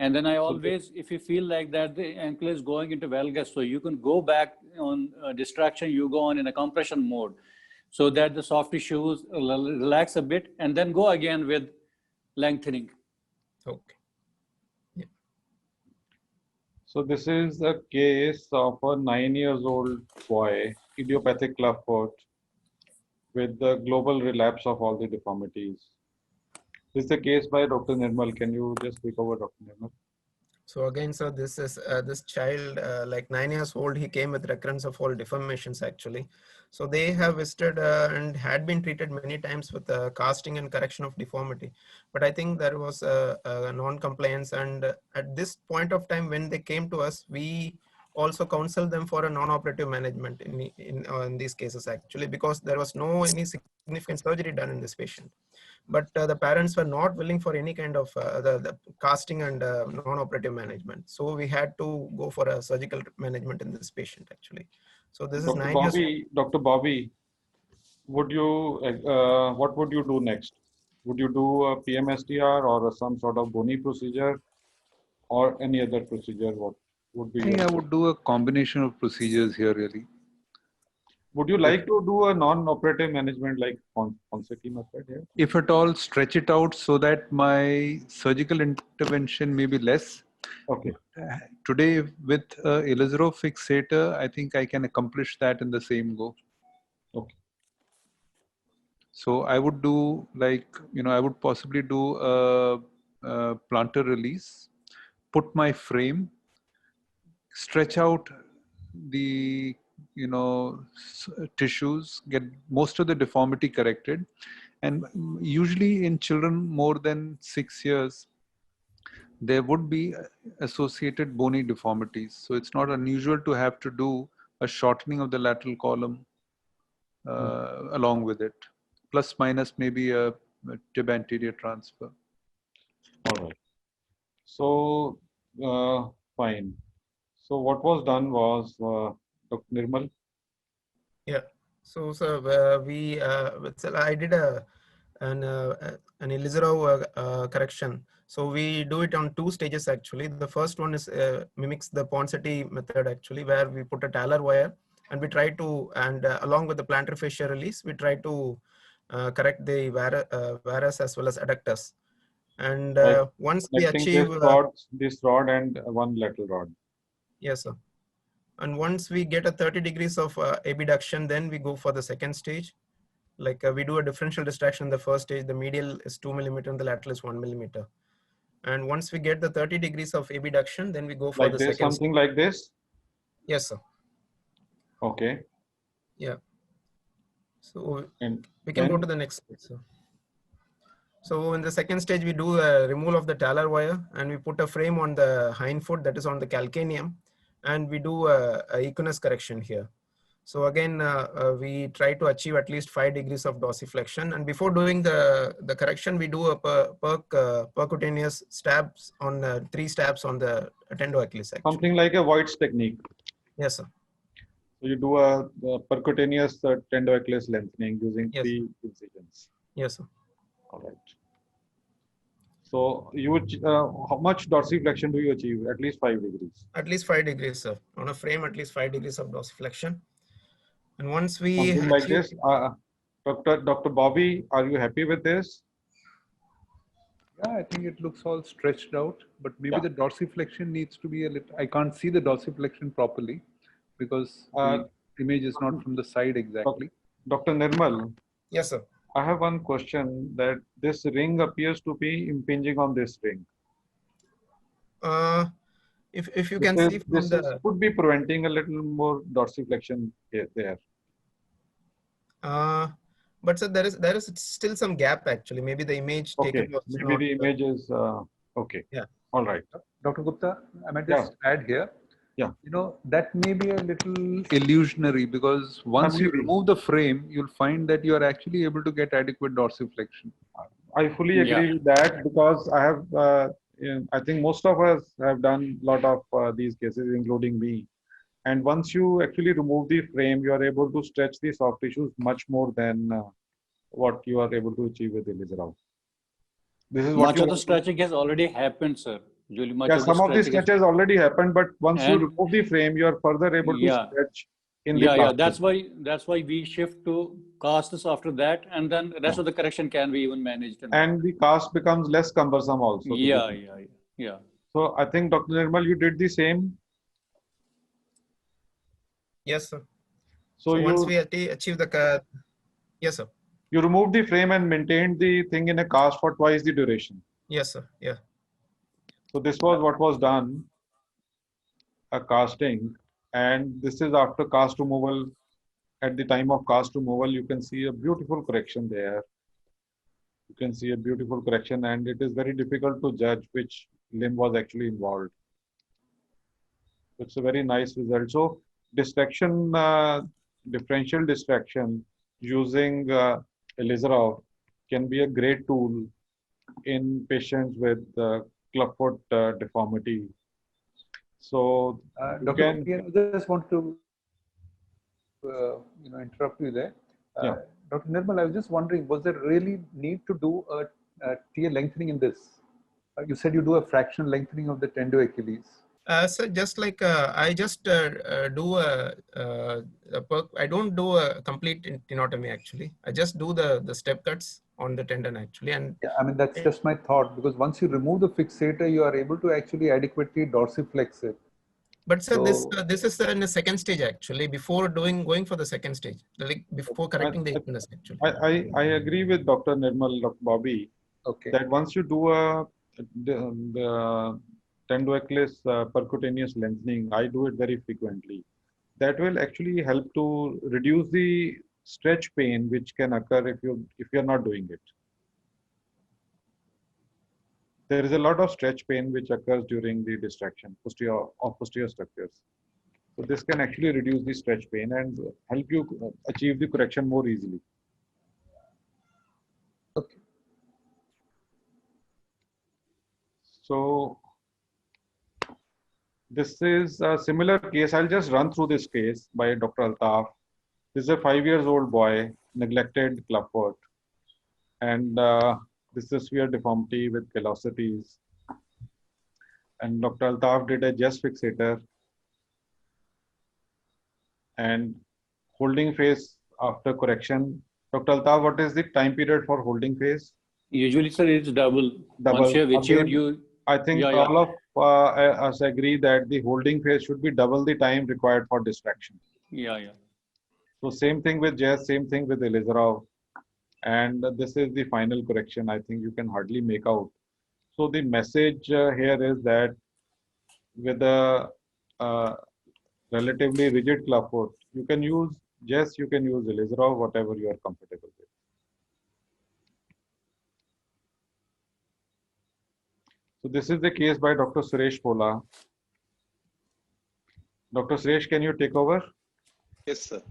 And then I always, if you feel like that the ankle is going into valgus, so you can go back on distraction, you go on in a compression mode, so that the soft tissues relax a bit, and then go again with lengthening. Okay. Yeah. So this is a case of a 9-year-old boy, idiopathic club foot, with the global relapse of all the deformities. This is a case by Dr. Nirmal. Can you just speak over Dr. Nirmal? So again, sir, this is this child, like 9 years old, he came with recurrence of all deformations actually. So they have visited and had been treated many times with casting and correction of deformity. But I think there was a non-compliance, and at this point of time when they came to us, we also counseled them for a non-operative management in these cases actually, because there was any significant surgery done in this patient. But the parents were not willing for any kind of the casting and non-operative management. So we had to go for a surgical management in this patient actually. So this is 9 years. Dr. Bobby, would you, what would you do next? Would you do a PMSTR or some sort of bony procedure or any other procedure? What would be? I think I would do a combination of procedures here really. Would you like to do a non-operative management like Ponseti method here? If at all, stretch it out so that my surgical intervention may be less. Okay. Today with Ilizarov fixator, I think I can accomplish that in the same go. Okay. So I would do I would possibly do a plantar release, put my frame, stretch out the tissues, get most of the deformity corrected. And usually in children more than 6 years, there would be associated bony deformities. So it's not unusual to have to do a shortening of the lateral column along with it, plus minus maybe a tib anterior transfer. All right. So, fine. So what was done was, Dr. Nirmal? Yeah. So, I did an Ilizarov correction. So we do it on 2 stages actually. The first one is mimics the Ponseti method actually, where we put a talar wire and we try to, along with the plantar fascia release, we try to correct the varus as well as adductus. And once we achieve this rod and one lateral rod. Yes, sir. And once we get a 30 degrees of abduction, then we go for the second stage. Like we do a differential distraction in the first stage. The medial is 2 millimeter and the lateral is 1 millimeter. And once we get the 30 degrees of abduction, then we go for like the this, second something stage. like this? Yes, sir. Okay. Yeah. So and we can go to the next stage, sir. So in the second stage, we do a removal of the talar wire and we put a frame on the hind foot, that is on the calcaneum, and we do a equinus correction here. So again, we try to achieve at least 5 degrees of dorsiflexion. And before doing the correction, we do a percutaneous stabs on 3 stabs on the tendoachilles. Something like a White's technique. Yes, sir. So you do a percutaneous tendoachilles lengthening using 3 incisions. Yes, sir. All right. So you would, how much dorsiflexion do you achieve? At least 5 degrees. At least 5 degrees, sir. On a frame, at least 5 degrees of dorsiflexion. And once we something like this, Dr. Bobby, are you happy with this? Yeah, I think it looks all stretched out, but maybe the dorsiflexion needs to be a little. I can't see the dorsiflexion properly because the image is not from the side exactly. Dr. Nirmal. Yes, sir. I have one question, that this ring appears to be impinging on this ring. If you can see from the could be preventing a little more dorsiflexion here there. But sir, there is still some gap actually. Maybe the image taken was maybe the image is okay. Yeah. All right. Dr. Gupta, I might just add here. Yeah. That may be a little illusionary because once you remove the frame, you'll find that you are actually able to get adequate dorsiflexion. I fully agree with that because I have, I think most of us have done a lot of these cases, including me. And once you actually remove the frame, you are able to stretch the soft tissues much more than what you are able to achieve with Ilizarov. This is much of the stretching has already happened, sir. Some of the stretches already happened, but once you remove the frame, you are further able to stretch in the plastic. That's why we shift to casts after that, and then the rest of the correction can be even managed. And the cast becomes less cumbersome also. Yeah. So I think Dr. Nirmal, you did the same. Yes, sir. So once we achieve the yes, sir. You removed the frame and maintained the thing in a cast for twice the duration. Yes, sir. Yeah. So this was what was done, a casting, and this is after cast removal. At the time of cast removal, you can see a beautiful correction there. You can see a beautiful correction, and it is very difficult to judge which limb was actually involved. It's a very nice result. So distraction, differential distraction using Ilizarov can be a great tool in patients with clubfoot deformity. So, Dr. I just want to interrupt you there. Dr. Nirmal, I was just wondering, was there really need to do a tear lengthening in this? You said you do a fractional lengthening of the tendoachilles. So just like I just do I don't do a complete tenotomy actually. I just do the step cuts on the tendon actually. And yeah, I mean, that's just my thought, because once you remove the fixator, you are able to actually adequately dorsiflex it. But sir, this is in the second stage actually, before going for the second stage, like before correcting the equinus actually. I agree with Dr. Nirmal, Dr. Bobby, that once you do the tendoachilles percutaneous lengthening, I do it very frequently. that will actually help to reduce the stretch pain which can occur if you're not doing it. There is a lot of stretch pain which occurs during the distraction of posterior structures. So this can actually reduce the stretch pain and help you achieve the correction more easily. Okay. So this is a similar case. I'll just run through this case by Dr. Altaf. This is a 5-year-old boy, neglected clubfoot, and this is a severe deformity with callosities. And Dr. Altaf did a Jess fixator and holding phase after correction. Dr. Altaf, what is the time period for holding phase? Usually, sir, it's double. Double. Once you have achieved, Again, I think Yeah, all of us agree that the holding phase should be double the time required for distraction. yeah. So same thing with Jess, same thing with Elizarov. And this is the final correction. I think you can hardly make out. So the message here is that with a relatively rigid clubfoot, you can use Jess, you can use Elizarov, whatever you are comfortable with. So this is the case by Dr. Suresh Pola. Dr. Suresh, can you take over? Yes, sir.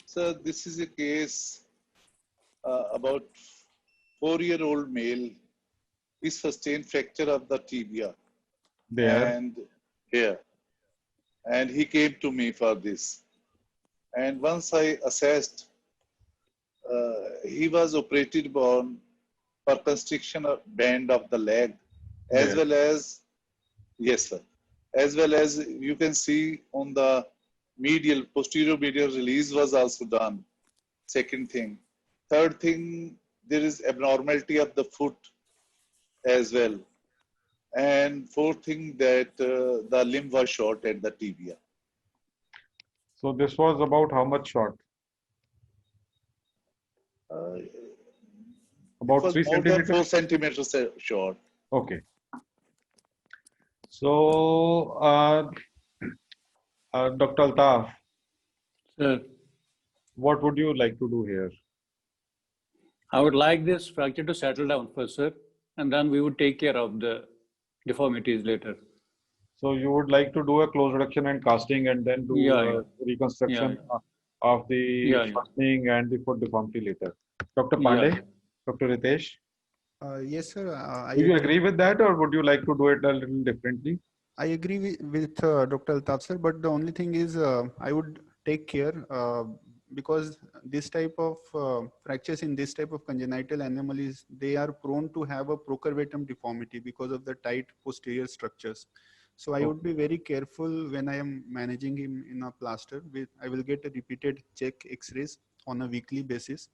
So this is a case about 4-year-old male. He sustained fracture of the tibia There. and here. And he came to me for this. And once I assessed, he was operated on for constriction of band of the leg, as There. well as, yes, sir, as well as you can see on the medial, posterior medial release was also done. Second thing. Third thing, there is abnormality of the foot as well. And fourth thing, that the limb was short at the tibia. So this was about how much short? About It was 3 more than 4 centimeters? centimeters short. Okay. So, Dr. Altaf, Sir, what would you like to do here? I would like this fracture to settle down first, sir, and then we would take care of the deformities later. So you would like to do a close reduction and casting and then do reconstruction of the shortening and the foot deformity later. Dr. Pandey, Dr. Ritesh? Yes, sir. Do you agree with that, or would you like to do it a little differently? I agree with Dr. Altaf, sir, but the only thing is I would take care because this type of fractures in this type of congenital anomalies, they are prone to have a procurvatum deformity because of the tight posterior structures. So I would be very careful when I am managing him in a plaster. I will get a repeated check X-rays on a weekly basis,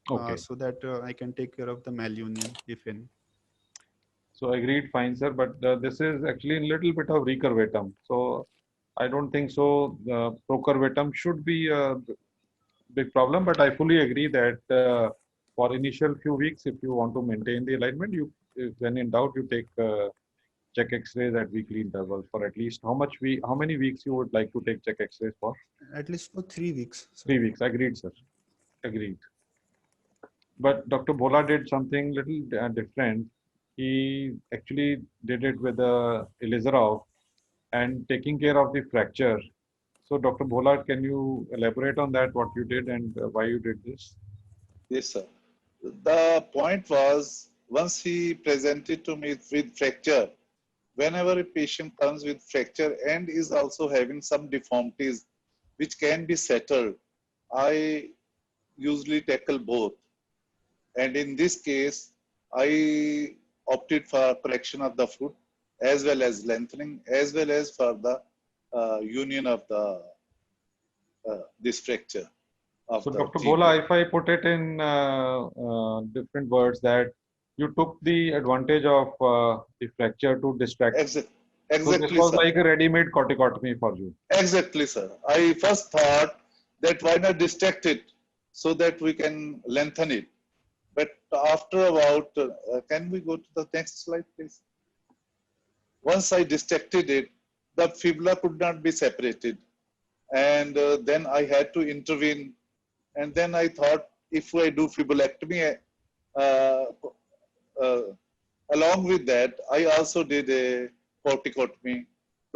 so that I can take care of the malunion, if any. So agreed, fine, sir. But this is actually a little bit of recurvatum. So I don't think so. Procurvatum should be a big problem, but I fully agree that for initial few weeks, if you want to maintain the alignment, when in doubt, you take check X-rays at weekly intervals for at least how many weeks you would like to take check X-rays for? At least for 3 weeks. 3 weeks, agreed, sir. Agreed. But Dr. Bhola did something little different. He actually did it with Elizarov and taking care of the fracture. So Dr. Bhola, can you elaborate on that, what you did and why you did this? Yes, sir. The point was, once he presented to me with fracture, whenever a patient comes with fracture and is also having some deformities which can be settled, I usually tackle both. And in this case, I opted for correction of the foot as well as lengthening, as well as for the union of the this fracture. So Dr. Bhola, if I put it in different words, that you took the advantage of the fracture to distract. Exactly, so this was sir. Like a ready-made corticotomy for you. Exactly, sir. I first thought that why not distract it so that we can lengthen it. But after about, can we go to the next slide, please? Once I distracted it, the fibula could not be separated. and then I had to intervene. And then I thought, if I do fibulectomy, uh, uh, along with that, I also did a corticotomy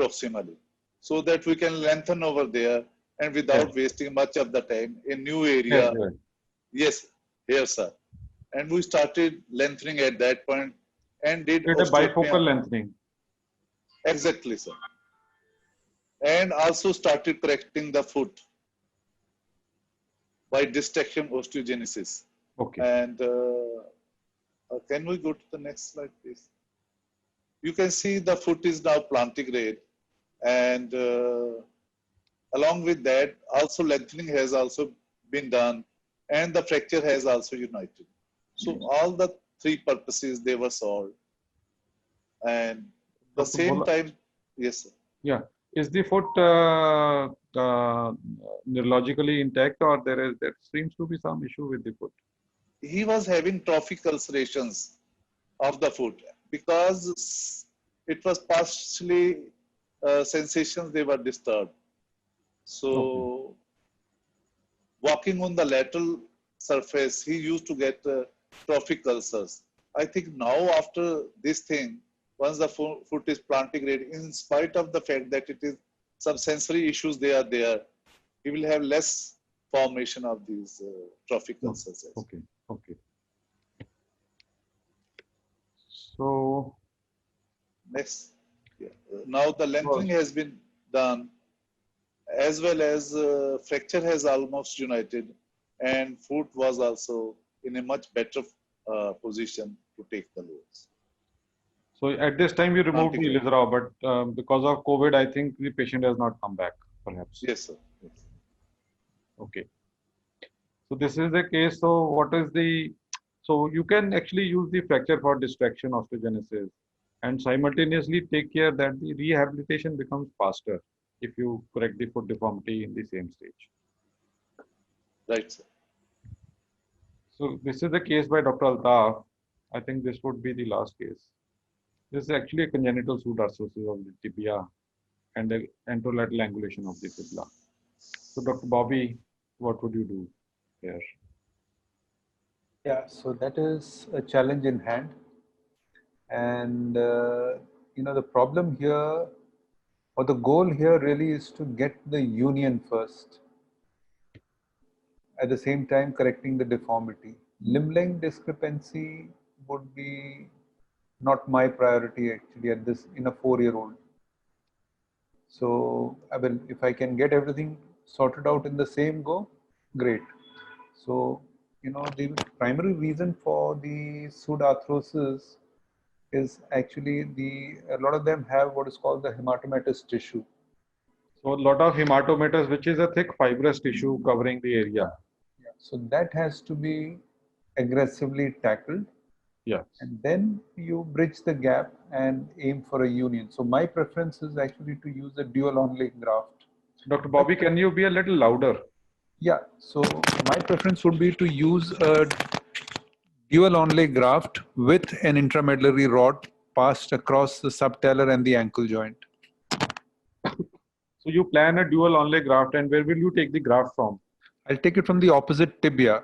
proximally, so that we can lengthen over there and without wasting much of the time, a new area. Yes, here, sir. And we started lengthening at that point and did Did a bifocal lengthening. Exactly, sir. And also started correcting the foot by dissection osteogenesis. Okay. And can we go to the next slide, please? You can see the foot is now plantigrade, and along with that, also lengthening has also been done, and the fracture has also united. So all the three purposes, they were solved. And the Dr. same Bola, time, yes, sir. Yeah. Is the foot neurologically intact, or there seems to be some issue with the foot? He was having trophic ulcerations of the foot because it was partially sensations, they were disturbed. So walking on the lateral surface, he used to get trophic ulcers. I think now after this thing, once the foot is plantigrade, in spite of the fact that it is some sensory issues they are there, he will have less formation of these trophic ulcers. Okay, okay. So next, now the lengthening has been done, as well as fracture has almost united, and foot was also in a much better position to take the loads. So at this time you removed the Ilizarov, but because of COVID, I think the patient has not come back, perhaps. Yes, sir. Yes. Okay. So this is the case. So what is the, so you can actually use the fracture for distraction osteogenesis and simultaneously take care that the rehabilitation becomes faster if you correct the foot deformity in the same stage. Right, sir. So this is the case by Dr. Altaf. I think this would be the last case. This is actually a congenital pseudarthrosis of the tibia and the anterolateral angulation of the fibula. So Dr. Bobby, what would you do here? Yeah, so that is a challenge in hand. And, you know, the problem here, or the goal here really is to get the union first. At the same time, correcting the deformity. Limb length discrepancy would be not my priority actually at this in a 4-year-old. So I will, if I can get everything sorted out in the same go, great. So, you know, the primary reason for the pseudarthrosis is actually a lot of them have what is called the hematomatous tissue. So a lot of hematomatous, which is a thick fibrous tissue covering the area. Yeah. So that has to be aggressively tackled. Yes. And then you bridge the gap and aim for a union. So my preference is actually to use a dual onlay graft. Dr. Bobby, can you be a little louder? Yeah. So my preference would be to use a dual onlay graft with an intramedullary rod passed across the subtalar and the ankle joint. So you plan a dual onlay graft, and where will you take the graft from? I'll take it from the opposite tibia.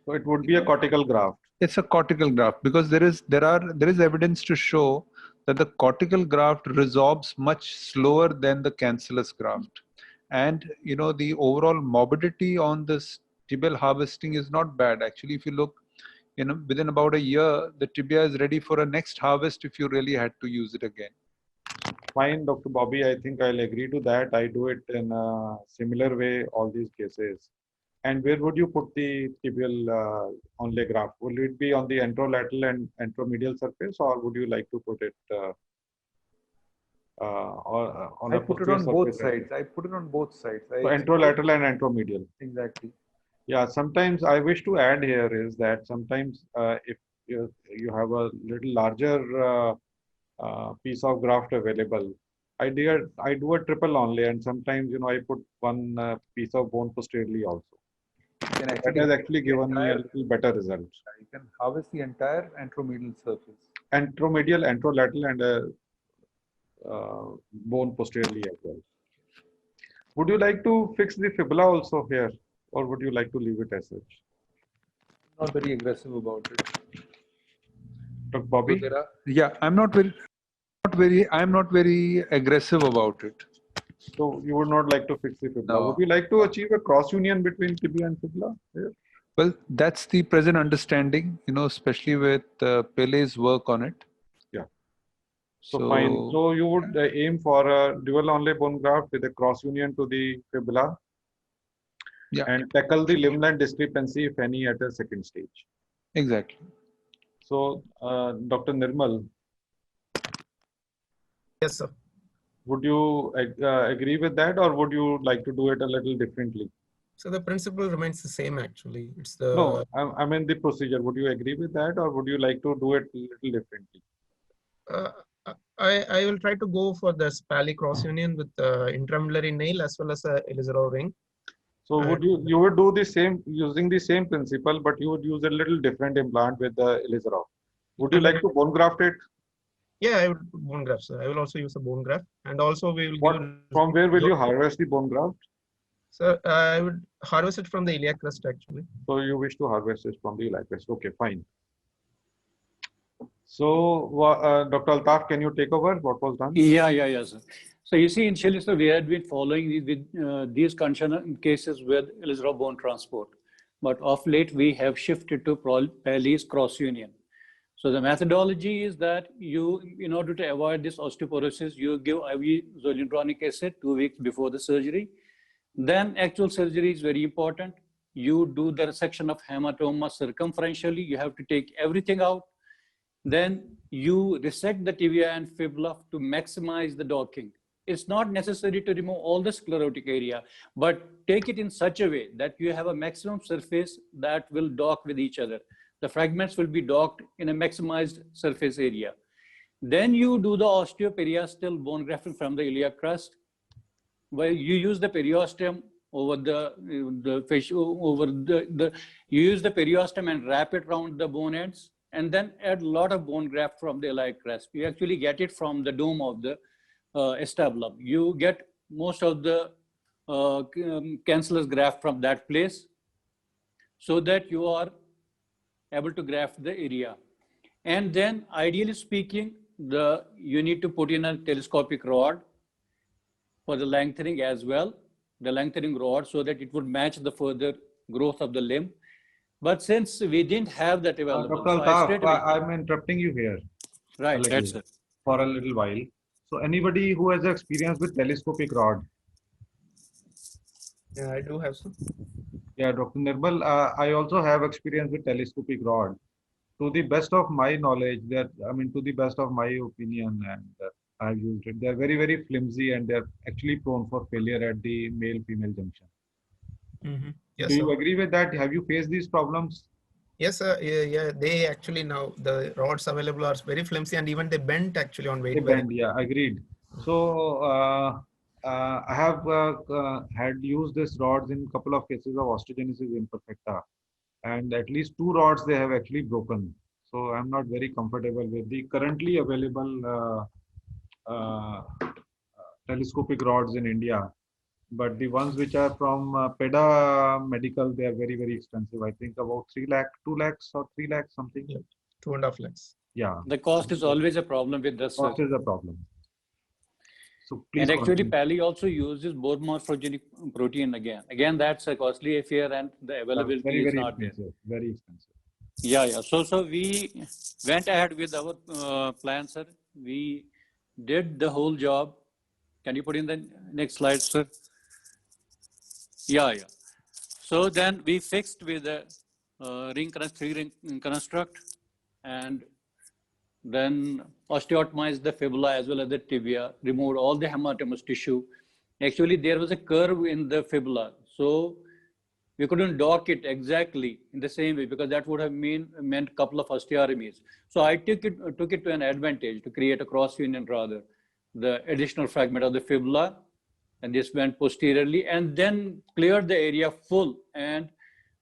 So it would be a cortical graft. It's a cortical graft because there is evidence to show that the cortical graft resorbs much slower than the cancellous graft. And you know, the overall morbidity on this tibial harvesting is not bad. Actually, if you look, you know, within about a year, the tibia is ready for a next harvest if you really had to use it again. Fine, Dr. Bobby, I think I'll agree to that. I do it in a similar way, all these cases. And where would you put the tibial onlay graft? Will it be on the anterolateral and anteromedial surface, or would you like to put it on I a put it on both sides. I put it on both sides. So anterolateral and anteromedial. Exactly. Yeah, sometimes I wish to add here is that sometimes if you have a little larger piece of graft available, I do a triple onlay, and sometimes, you know, I put one piece of bone posteriorly also. That has actually given me a little better result. You can harvest the entire anteromedial surface. Anteromedial, anterolateral, and bone posteriorly as well. Would you like to fix the fibula also here, or would you like to leave it as such? Not very aggressive about it. Dr. So Bobby? there are, yeah, I'm not very aggressive about it. So you would not like to fix the fibula. No. Would you like to achieve a cross union between tibia and fibula? Here? Well, that's the present understanding, especially with Pele's work on it. Yeah. So fine. So you would aim for a dual onlay bone graft with a cross union to the fibula. Yeah. And tackle the limb length discrepancy, if any, at a second stage. Exactly. So, Dr. Nirmal. Yes, sir. Would you agree with that, or would you like to do it a little differently? So the principle remains the same actually. It's the No, I mean the procedure. Would you agree with that, or would you like to do it a little differently? I will try to go for the Spally cross union with intramedullary nail as well as a Elizarov ring. So would you would do the same using the same principle, but you would use a little different implant with the Elizarov. Would you like to bone graft it? Yeah, I would bone graft, sir. I will also use a bone graft, and also we will give. From where will you harvest the bone graft? Sir, I would harvest it from the iliac crest actually. So you wish to harvest it from the iliac crest. Okay, fine. So, Dr. Altaf, can you take over what was done? Yeah, sir. So you see, initially, so we had been following these cases with Elizarov bone transport, but of late we have shifted to Pele's cross union. So the methodology is that you, in order to avoid this osteoporosis, you give IV zoledronic acid 2 weeks before the surgery. Then actual surgery is very important. You do the resection of hematoma circumferentially. You have to take everything out. Then you resect the tibia and fibula to maximize the docking. It's not necessary to remove all the sclerotic area, but take it in such a way that you have a maximum surface that will dock with each other. The fragments will be docked in a maximized surface area. Then you do the osteoperiostal bone grafting from the iliac crest, where you use the periosteum over you use the periosteum and wrap it around the bone ends, and then add a lot of bone graft from the iliac crest. You actually get it from the dome of the acetabulum. You get most of the cancellous graft from that place, so that you are able to graft the area. And then, ideally speaking, you need to put in a telescopic rod for the lengthening as well, the lengthening rod, so that it would match the further growth of the limb. But since we didn't have that available, Dr. Altaf, I'm interrupting you here. Right, that's it. For a little while. So anybody who has experience with telescopic rod? Yeah, I do have some. Yeah, Dr. Nirmal, I also have experience with telescopic rod. To the best of my knowledge, to the best of my opinion, and I've used it, they're very, very flimsy, and they're actually prone for failure at the male-female junction. Mm-hmm. Yes, Do you sir. agree with that? Have you faced these problems? Yes, sir. Yeah, they actually now, the rods available are very flimsy, and even they bend actually on weight. They bend, yeah, agreed. So I have had used this rods in a couple of cases of osteogenesis imperfecta, and at least 2 rods they have actually broken. So I'm not very comfortable with the currently available telescopic rods in India. But the ones which are from PEDA Medical, they are very, very expensive. I think about 3 lakh, 2 lakhs or 3 lakhs something. Yeah, 2.5 lakhs. Yeah. The cost is always a problem with this. Cost is a problem. So please. And actually, continue. Pele also uses bone morphogenic protein again. Again, that's a costly affair, and the availability very, is very not there. expensive. Very expensive. Yeah. So we went ahead with our plan, sir. We did the whole job. Can you put in the next slide, sir? Yeah. So then we fixed with the 3-ring construct, and then osteotomized the fibula as well as the tibia, removed all the hematomous tissue. Actually, there was a curve in the fibula, so we couldn't dock it exactly in the same way, because that would have meant a couple of osteotomies. So I took it to an advantage to create a cross union, rather, the additional fragment of the fibula, and this went posteriorly, and then cleared the area full. And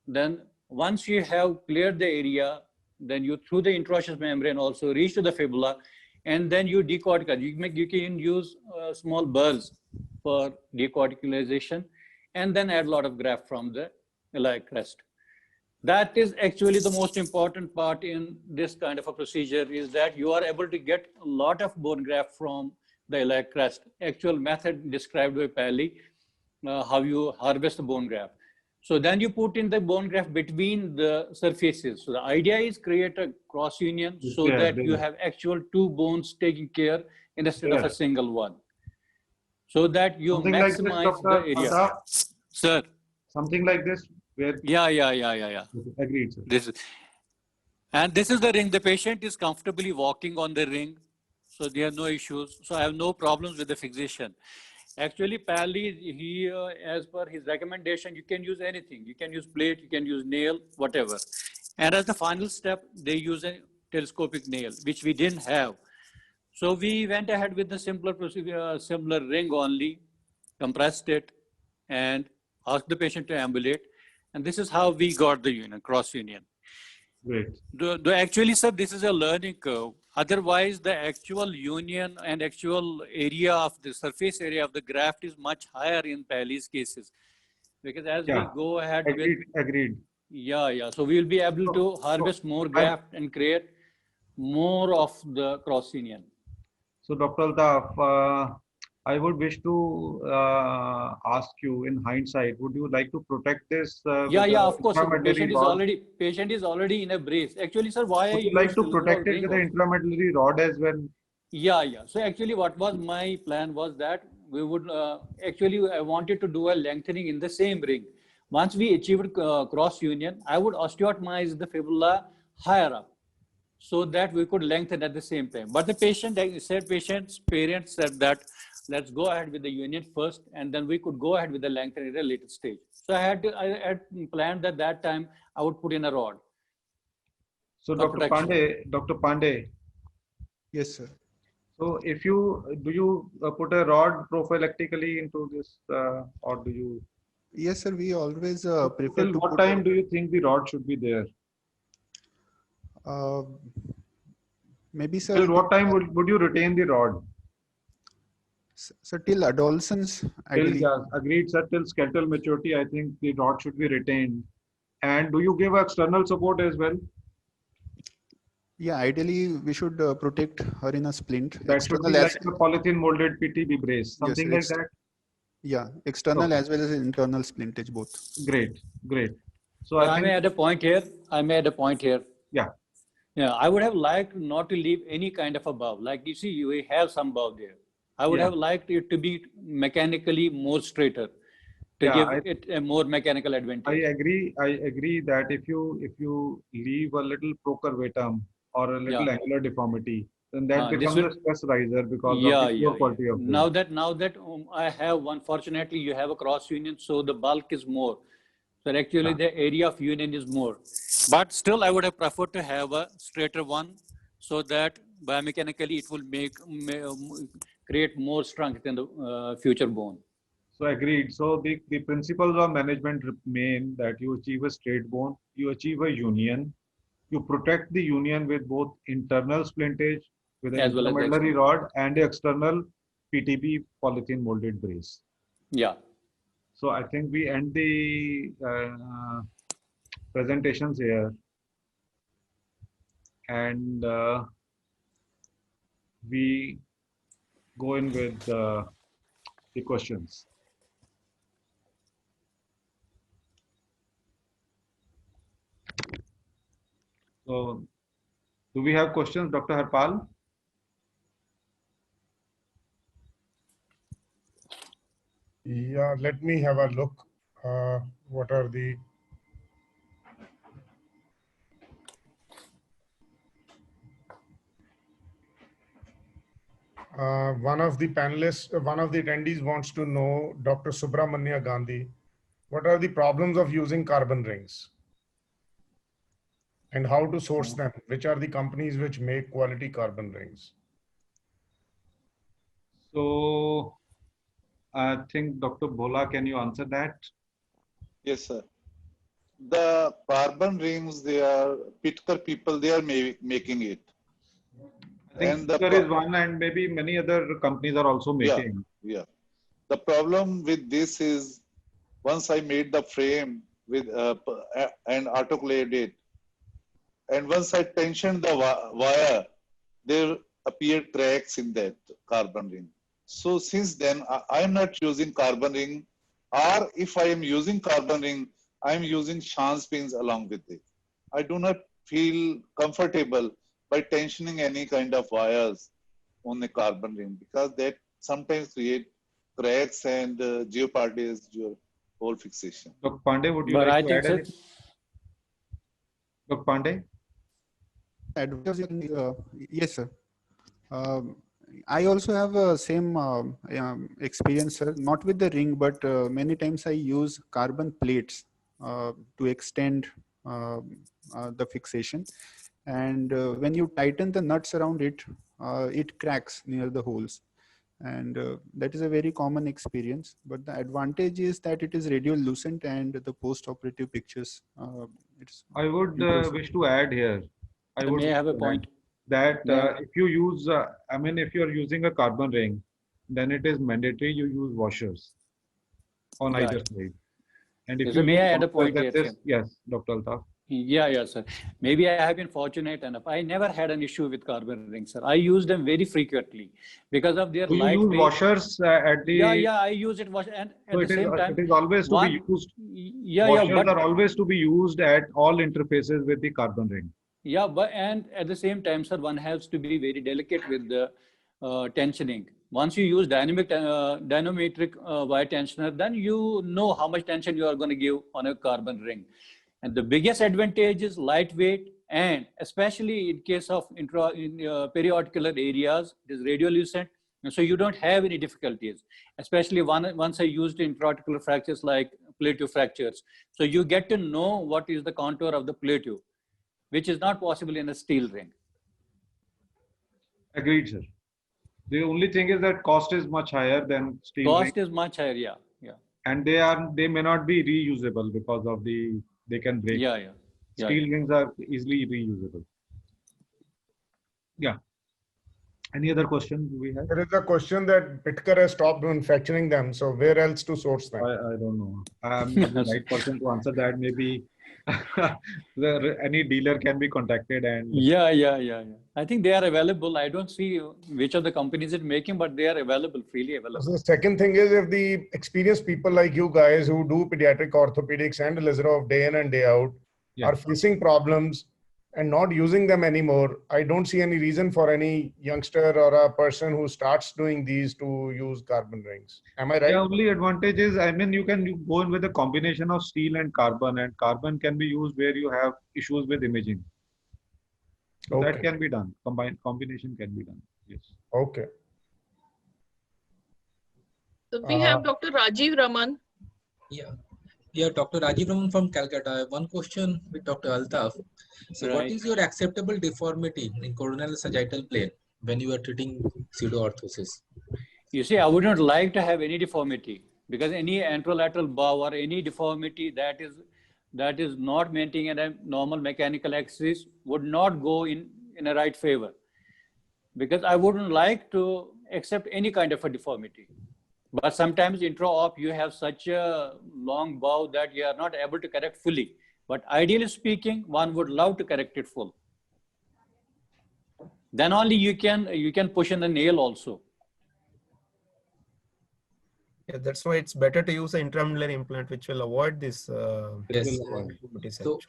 then once you have cleared the area, then you, through the interosseous membrane, also reach to the fibula, and then you decorticate. You can use small burrs for decorticalization, and then add a lot of graft from the iliac crest. That is actually the most important part in this kind of a procedure, is that you are able to get a lot of bone graft from the iliac crest. Actual method described by Pally, how you harvest the bone graft. So then you put in the bone graft between the surfaces. So the idea is create a cross union so that you have actual two bones taking care instead of a single one. So that you Something maximize like this, the area. Anta, Sir. something like this where Yeah. Agreed, sir. This is the ring. The patient is comfortably walking on the ring, so there are no issues. So I have no problems with the fixation. Actually, Pally, he, as per his recommendation, you can use anything. You can use plate, you can use nail, whatever. And as the final step, they use a telescopic nail, which we didn't have. So we went ahead with the simpler procedure, similar ring only, compressed it, and asked the patient to ambulate. And this is how we got the union, cross union. Great. Actually, sir, this is a learning curve. Otherwise, the actual union and actual area of the surface area of the graft is much higher in Pally's cases. Because as we go ahead Agreed. Yeah. So we will be able to harvest more graft and create more of the cross union. So, Dr. Altaf, I would wish to ask you, in hindsight, would you like to protect this? Of course. The patient is already in a brace. Actually, sir, why would you like to protect it with the intramedullary rod as well? Yeah. So actually, what was my plan was that we would I wanted to do a lengthening in the same ring. Once we achieved cross union, I would osteotomize the fibula higher up, so that we could lengthen at the same time. But the parents said that let's go ahead with the union first, and then we could go ahead with the lengthening at a later stage. So I had planned that time I would put in a rod. So Dr. Pandey. Yes, sir. So do you put a rod prophylactically into this, or do you? Yes, sir. We always prefer. Till what time do you think the rod should be there? Maybe, sir. Till what time would you retain the rod? So till adolescence, agreed, sir. Till skeletal maturity, I think the rod should be retained. And do you give external support as well? Yeah, ideally we should protect her in a splint. That should be like a polythene molded PTB brace, something like that. Yeah, external as well as internal splintage both. Great. So I may add a point here. Yeah, I would have liked not to leave any kind of a bulb. Like you see, we have some bulb there. I would have liked it to be mechanically more straighter, to give it a more mechanical advantage. I agree that if you leave a little procurvatum or a little angular deformity, then that becomes a stress riser because of the poor quality of Now that I have one, fortunately you have a cross union, so the bulk is more. So actually the area of union is more. But still I would have preferred to have a straighter one, so that biomechanically it will create more strength in the future bone. So agreed. So the principles of management remain that you achieve a straight bone, you achieve a union, you protect the union with both internal splintage with an intramedullary rod and the external PTB polythene molded brace. Yeah. So I think we end the presentations here, and we go in with the questions. So, do we have questions, Dr. Harpal? Yeah, let me have a look. What are the... one of the panelists, one of the attendees wants to know, Dr. Subramanya Gandhi, what are the problems of using carbon rings and how to source them? Which are the companies which make quality carbon rings? So, I think Dr. Bhola, can you answer that? Yes, sir. The carbon rings, they are Pitker people, they are making it. I think there is one, and maybe many other companies are also making. Yeah. The problem with this is once I made the frame with and autoclaved it, and once I tensioned the wire, there appeared cracks in that carbon ring. So since then, I am not using carbon ring, or if I am using carbon ring, I am using Schwann pins along with it. I do not feel comfortable by tensioning any kind of wires on the carbon ring because that sometimes create cracks and jeopardize your whole fixation. Dr. Pandey, would you But I like to think add anything? Dr. Pandey? Yes, sir. I also have a same experience, sir. Not with the ring, but many times I use carbon plates to extend the fixation. And when you tighten the nuts around it, it cracks near the holes. And that is a very common experience. But the advantage is that it is radiolucent and the post-operative pictures. I would wish to add here. I would may I have a point? That if you use, if you're using a carbon ring, then it is mandatory you use washers on Right. either side. And if Yes, you sir, may use I add a washers, point then here, this- sir? Yes, Dr. Altaf. Yeah, sir. Maybe I have been fortunate enough. I never had an issue with carbon rings, sir. I use them very frequently because of their Do you use lightweight. washers at the? Yeah, I use it. And at So the same time, it is always to be used. Washers but are always to be used at all interfaces with the carbon ring. yeah, but and at the same time, sir, one has to be very delicate with the tensioning. Once you use dynametric wire tensioner, then you know how much tension you are going to give on a carbon ring. And the biggest advantage is lightweight, and especially in case of periodicular areas, it is radiolucent, and so you don't have any difficulties. Especially once I used intraarticular fractures like plateau fractures, so you get to know what is the contour of the plateau, which is not possible in a steel ring. Agreed, sir. The only thing is that cost is much higher than steel Cost ring, is much higher, yeah. and they may not be reusable because of they can break. Yeah. Steel rings are easily reusable. Yeah. Any other question we have? There is a question that Pitker has stopped manufacturing them. So where else to source them? I don't know. I'm not the right person to answer that. Maybe any dealer can be contacted and. Yeah. I think they are available. I don't see which of the companies it making, but they are available, freely available. So the second thing is, if the experienced people like you guys who do pediatric orthopedics and Lizarov day in and day out are facing problems and not using them anymore, I don't see any reason for any youngster or a person who starts doing these to use carbon rings. Am I right? The only advantage is, you can go in with a combination of steel and carbon can be used where you have issues with imaging. So that can be done. Combination can be done. Yes. Okay. So we have Dr. Rajiv Raman. Yeah, Dr. Rajiv Raman from Calcutta. I have one question with Dr. Altaf. So what is your acceptable deformity in coronal sagittal plane when you are treating pseudoorthosis? You see, I would not like to have any deformity, because any anterolateral bow or any deformity that is not maintaining a normal mechanical axis would not go in a right favor, because I wouldn't like to accept any kind of a deformity. But sometimes intra-op, you have such a long bow that you are not able to correct fully. But ideally speaking, one would love to correct it full. Then only you can push in the nail also. Yeah, that's why it's better to use an intramedullary implant, which will avoid this. Yes. So,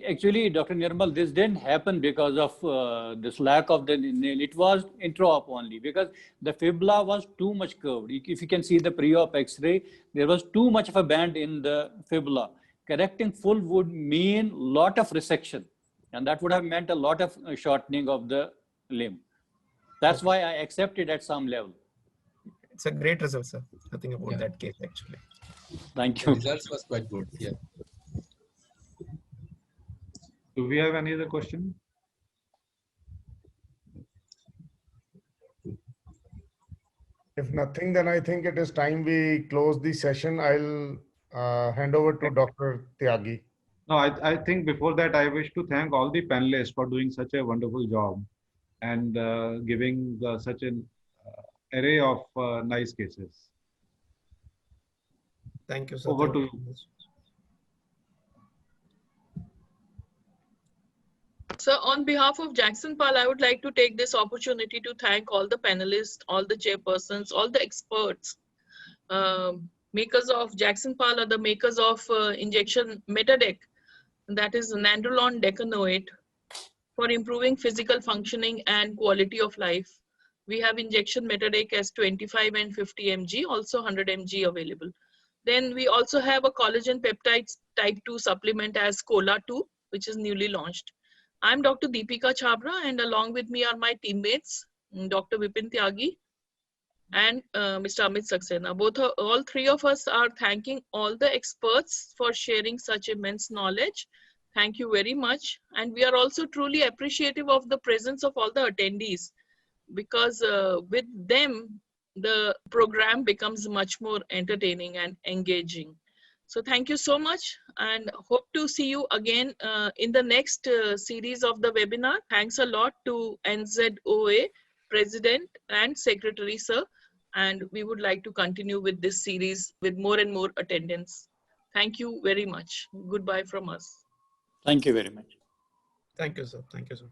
actually, Dr. Nirmal, this didn't happen because of this lack of the nail. It was intra-op only, because the fibula was too much curved. If you can see the pre-op X-ray, there was too much of a band in the fibula. Correcting full would mean lot of resection, and that would have meant a lot of shortening of the limb. That's why I accept it at some level. it's a great result, sir. Nothing about that case, actually. Thank you. The results was quite good. Yeah. Do we have any other question? If nothing, then I think it is time we close the session. I'll hand over to Dr. Tyagi. No, I think before that, I wish to thank all the panelists for doing such a wonderful job and giving such an array of nice cases. Thank you, sir. Over Thank to you. you. So on behalf of Jackson Pal, I would like to take this opportunity to thank all the panelists, all the chairpersons, all the experts. Makers of Jackson Pal are the makers of injection Metadec, that is Nandrolone decanoate, for improving physical functioning and quality of life. We have injection Metadec as 25 and 50 mg, also 100 mg available. Then we also have a collagen peptides type 2 supplement as Cola 2, which is newly launched. I'm Dr. Deepika Chhabra, and along with me are my teammates, Dr. Vipin Tyagi and Mr. Amit Saxena. All three of us are thanking all the experts for sharing such immense knowledge. Thank you very much. And we are also truly appreciative of the presence of all the attendees, because with them, the program becomes much more entertaining and engaging. So thank you so much, and hope to see you again in the next series of the webinar. Thanks a lot to NZOA President and Secretary, sir. And we would like to continue with this series with more and more attendance. Thank you very much. Goodbye from us. Thank you very much. Thank you, sir. Thank you, sir.